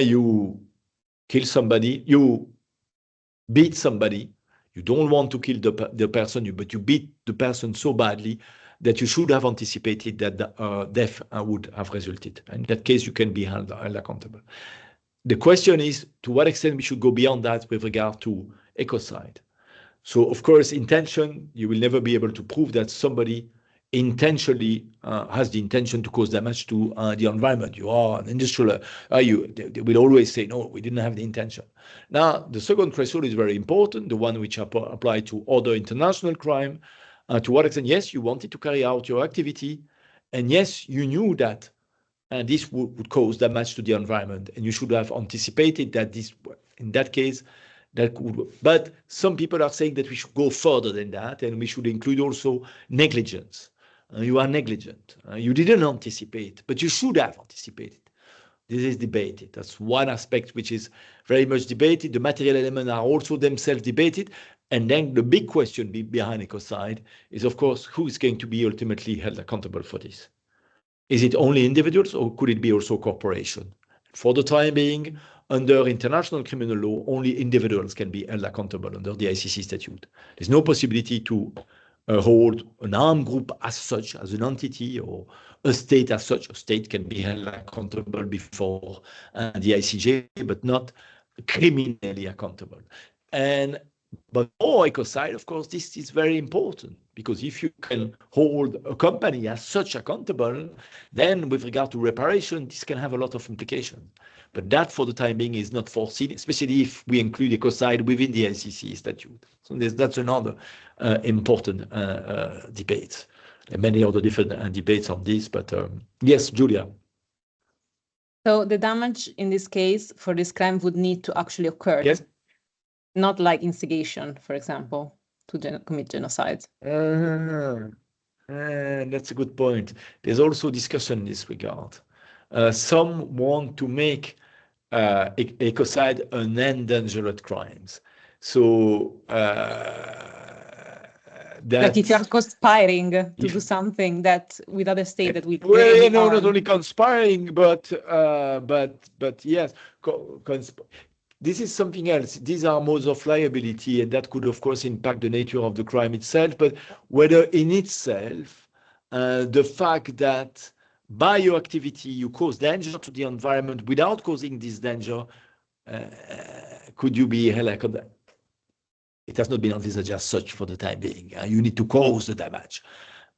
You kill somebody, you beat somebody, you don't want to kill the person, but you beat the person so badly that you should have anticipated that the death would have resulted. In that case, you can be held accountable. The question is, to what extent we should go beyond that with regard to ecocide. So, of course, intention, you will never be able to prove that somebody intentionally has the intention to cause damage to the environment. You are an industrial, they will always say, no, we didn't have the intention. Now, the second threshold is very important, the one which applies to other international crime. To what extent, yes, you wanted to carry out your activity, and yes, you knew that this would cause damage to the environment, and you should have anticipated that this, in that case, that could. But some people are saying that we should go further than that, and we should include also negligence. You are negligent. You didn't anticipate, but you should have anticipated. This is debated. That's one aspect which is very much debated. The material elements are also themselves debated. And then the big question behind ecocide is, of course, who is going to be ultimately held accountable for this? Is it only individuals, or could it be also corporations? For the time being, under international criminal law, only individuals can be held accountable under the ICC statute. There's no possibility to hold an armed group as such, as an entity, or a state as such. A state can be held accountable before the ICJ, but not criminally accountable. But for ecocide, of course, this is very important, because if you can hold a company as such accountable, then with regard to reparation, this can have a lot of implications. But that, for the time being, is not foreseen, especially if we include ecocide within the ICC statute. So that's another important debate. There are many other different debates on this, but yes, Julia. So the damage in this case for this crime would need to actually occur. Yes. Not like instigation, for example, to commit genocide. That's a good point. There's also discussion in this regard. Some want to make ecocide an endangered crimes. So like if you're conspiring to do something that with other state that we not only conspiring, but yes, this is something else. These are modes of liability, and that could, of course, impact the nature of the crime itself. But whether in itself, the fact that by your activity you cause danger to the environment without causing this danger, could you be held accountable? It has not been envisaged as such for the time being. You need to cause the damage.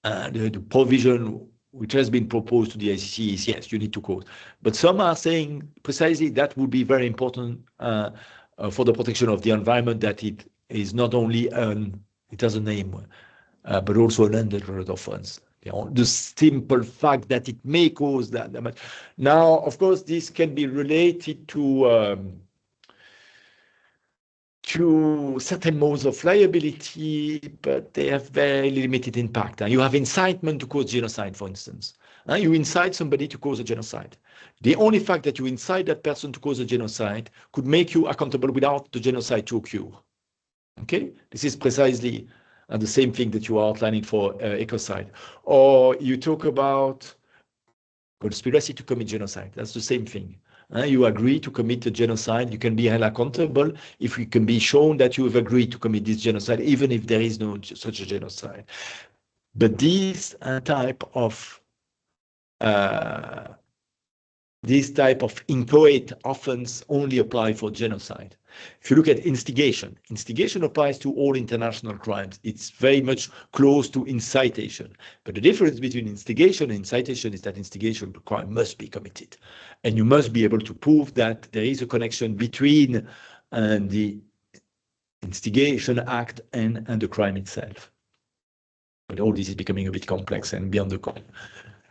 The provision which has been proposed to the ICC is, yes, you need to cause. But some are saying precisely that would be very important for the protection of the environment, that it is not only it has a name, but also an endangered offense. The simple fact that it may cause that damage. Now, of course, this can be related to certain modes of liability, but they have very limited impact. You have incitement to cause genocide, for instance. You incite somebody to cause a genocide. The only fact that you incite that person to cause a genocide could make you accountable without the genocide to occur. Okay? This is precisely the same thing that you are outlining for ecocide. Or you talk about conspiracy to commit genocide. That's the same thing. You agree to commit a genocide, you can be held accountable if it can be shown that you have agreed to commit this genocide, even if there is no such a genocide. But this type of inchoate offense only apply for genocide. If you look at instigation, instigation applies to all international crimes. It's very much close to incitation. But the difference between instigation and incitation is that instigation, the crime must be committed. And you must be able to prove that there is a connection between the instigation act and the crime itself. But all this is becoming a bit complex and beyond the call.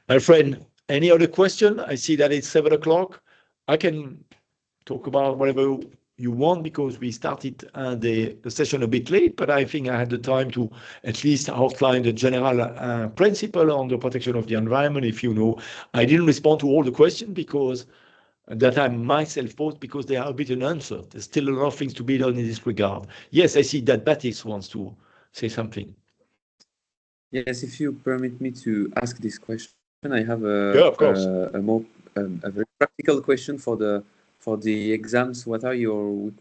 My friend, any other question? I see that it's 7 o'clock. I can talk about whatever you want, because we started the session a bit late, but I think I had the time to at least outline the general principle on the protection of the environment. If you know, I didn't respond to all the questions because that I myself posed, because they are a bit unanswered. There's still a lot of things to be done in this regard. Yes, I see that Baptiste wants to say something. Yes, if you permit me to ask this question, I have of course. a very practical question for the exams. What are do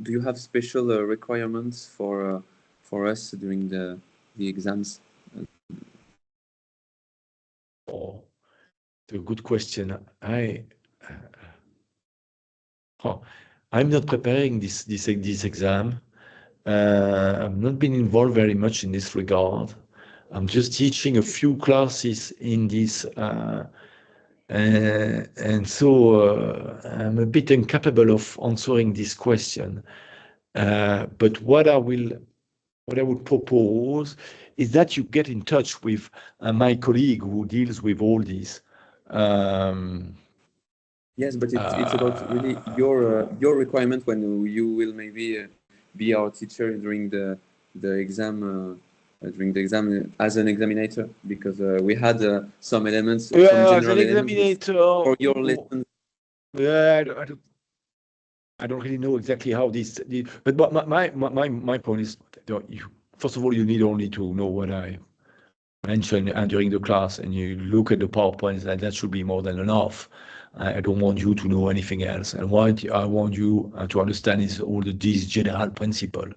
you have special requirements for us during the exams? Oh, it's a good question. I'm not preparing this exam. I've not been involved very much in this regard. I'm just teaching a few classes in this, and so I'm a bit incapable of answering this question. But what I would propose is that you get in touch with my colleague who deals with all this. Yes, but it's about really your requirement when you will maybe be our teacher during the exam. During the exam as an examinator, because we had some elements, some general elements for your lessons. Yeah, I don't really know exactly how this. But my point is, first of all, you need only to know what I mentioned during the class, and you look at the PowerPoints, and that should be more than enough. I don't want you to know anything else. And what I want you to understand is all these general principle.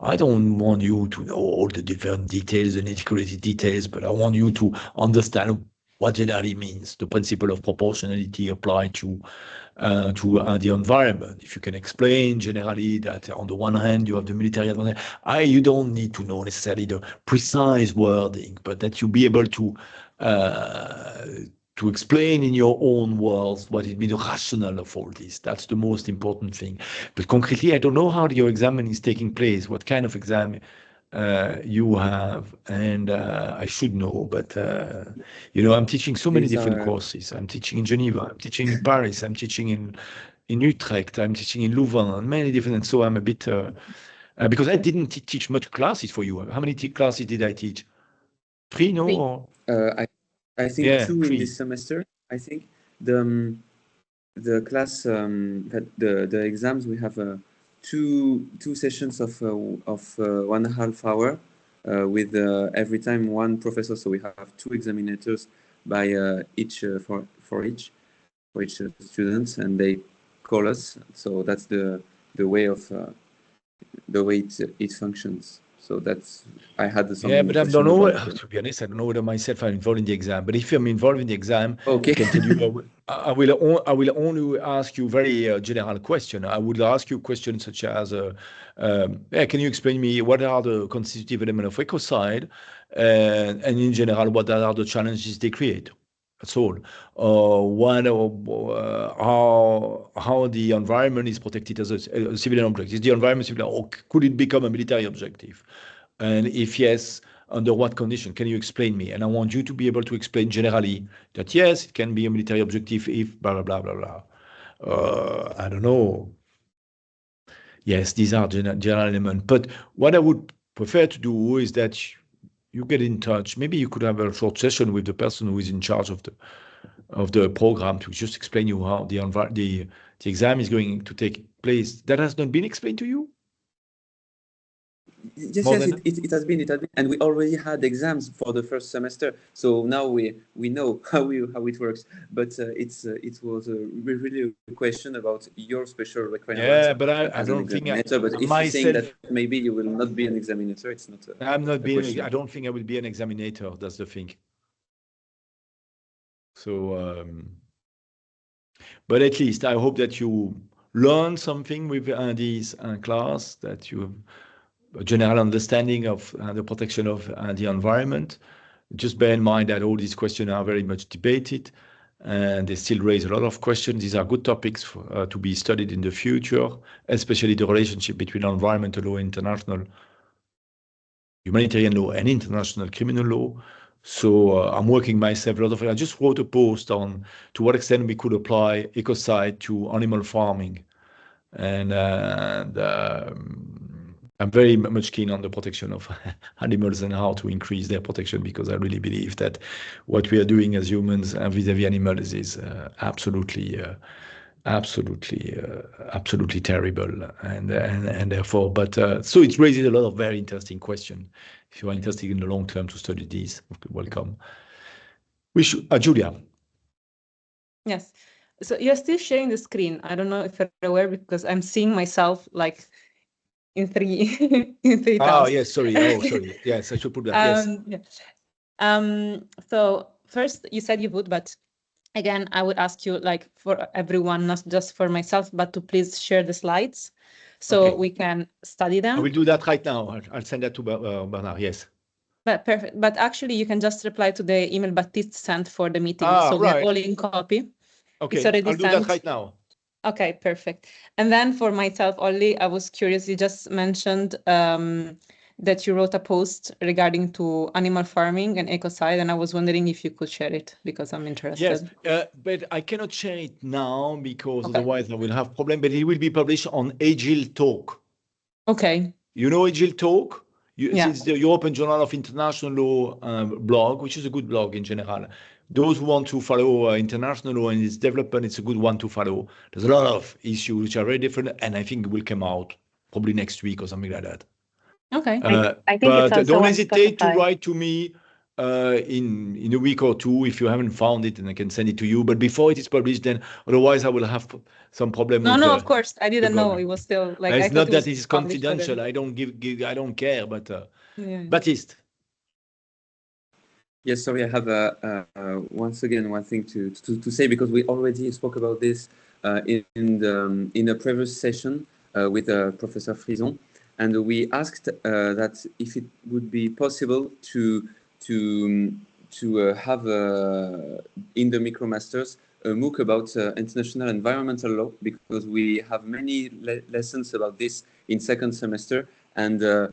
I don't want you to know all the different details, the nitty-gritty details, but I want you to understand what generally means, the principle of proportionality applied to the environment. If you can explain generally that on the one hand you have the military advantage, you don't need to know necessarily the precise wording, but that you be able to explain in your own words what it means, the rationale of all this. That's the most important thing. But concretely, I don't know how your exam is taking place, what kind of exam you have, and I should know, but I'm teaching so many different courses. I'm teaching in Geneva, I'm teaching in Paris, I'm teaching in Utrecht, I'm teaching in Louvain, many different, and so I'm a bit, because I didn't teach much classes for you. How many classes did I teach? 3, no? I think 2 in this semester. I think the class, the exams, we have two sessions of 1.5 hour with every time one professor. So we have 2 examinators by each for each students, and they call us. So that's the way it functions. So that's, I had some. Yeah, but I don't know. To be honest, I don't know whether myself I'm involved in the exam. But if I'm involved in the exam, okay. I can tell you, I will only ask you very general question. I would ask you questions such as, can you explain me what are the constitutive elements of ecocide, and in general, what are the challenges they create? That's all. How the environment is protected as a civilian object? Is the environment civilian, or could it become a military objective? And if yes, under what condition? Can you explain me? And I want you to be able to explain generally that yes, it can be a military objective if blah blah blah blah blah. I don't know. Yes, these are general elements. But what I would prefer to do is that you get in touch. Maybe you could have a short session with the person who is in charge of the program to just explain you how the exam is going to take place. That has not been explained to you? Yes, it has been, and we already had exams for the first semester. So now we know how it works. But it was really a question about your special requirements. Yeah, but I don't think. But if you're saying that maybe you will not be an examiner, it's not. I'm not being. I don't think I will be an examiner. That's the thing. So, but at least I hope that you learn something with this class, that you have a general understanding of the protection of the environment. Just bear in mind that all these questions are very much debated, and they still raise a lot of questions. These are good topics to be studied in the future, especially the relationship between environmental law, international humanitarian law, and international criminal law. So I'm working myself a lot of it. I just wrote a post on to what extent we could apply ecocide to animal farming, and I'm very much keen on the protection of animals and how to increase their protection, because I really believe that what we are doing as humans and vis-a-vis animals is absolutely terrible, and therefore. But so it raises a lot of very interesting questions. If you are interested in the long term to study these, welcome. Julia. Yes. So you're still sharing the screen. I don't know if you're aware, because I'm seeing myself like in three tasks. Oh, yes, sorry. Yes, I should put that. Yes. So first you said you would, but again, I would ask you, like, for everyone, not just for myself, but to please share the slides so we can study them. I will do that right now. I'll send that to Bernard, yes. But perfect. But actually, you can just reply to the email Baptiste sent for the meeting. So we're all in copy. Okay, I'll do that right now. Okay, perfect. And then for myself only, I was curious, you just mentioned that you wrote a post regarding to animal farming and ecocide, and I was wondering if you could share it, because I'm interested. Yes, but I cannot share it now, because otherwise I will have problem, but it will be published on Agile Talk. Okay. You know Agile Talk? It's the European Journal of International Law blog, which is a good blog in general. Those who want to follow international law and its development, it's a good one to follow. There's a lot of issues which are very different, and I think it will come out probably next week or something like that. Okay. I think it's also don't hesitate to write to me in a week or two if you haven't found it, and I can send it to you. But before it is published, then otherwise I will have some problem. No, of course I didn't know it was still like. It's not that it is confidential. I don't care. But Baptiste. Yes, sorry, I have once again one thing to say, because we already spoke about this in a previous session with Professor Frison, and we asked that if it would be possible to have in the MicroMasters a MOOC about international environmental law, because we have many lessons about this in second semester, and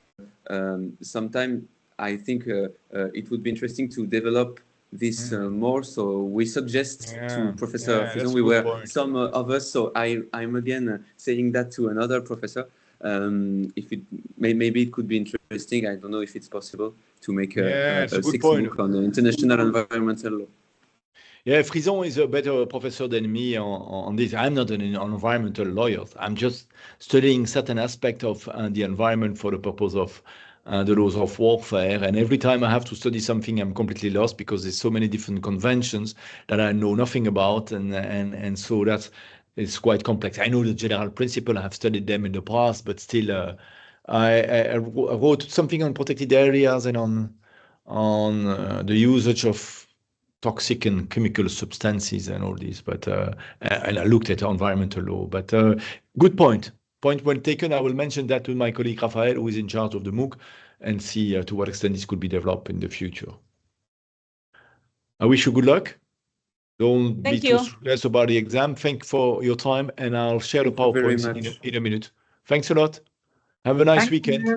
sometime I think it would be interesting to develop this more. So we suggest to Professor Frison, we were some of us. So I'm again saying that to another professor. If it maybe it could be interesting. I don't know if it's possible to make a sixth book on international environmental law. Yeah, Frison is a better professor than me on this. I'm not an environmental lawyer. I'm just studying certain aspects of the environment for the purpose of the laws of warfare. And every time I have to study something, I'm completely lost, because there's so many different conventions that I know nothing about. And so it's quite complex. I know the general principle. I have studied them in the past, but still, I wrote something on protected areas and on the usage of toxic and chemical substances and all this, but and I looked at environmental law. But good point well taken. I will mention that to my colleague Raphael, who is in charge of the MOOC, and see to what extent this could be developed in the future. I wish you good luck. Don't be too stressed about the exam. Thank you for your time, and I'll share the PowerPoint in a minute. Thanks a lot. Have a nice weekend.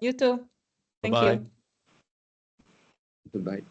You too. Thank Bye. you. Goodbye.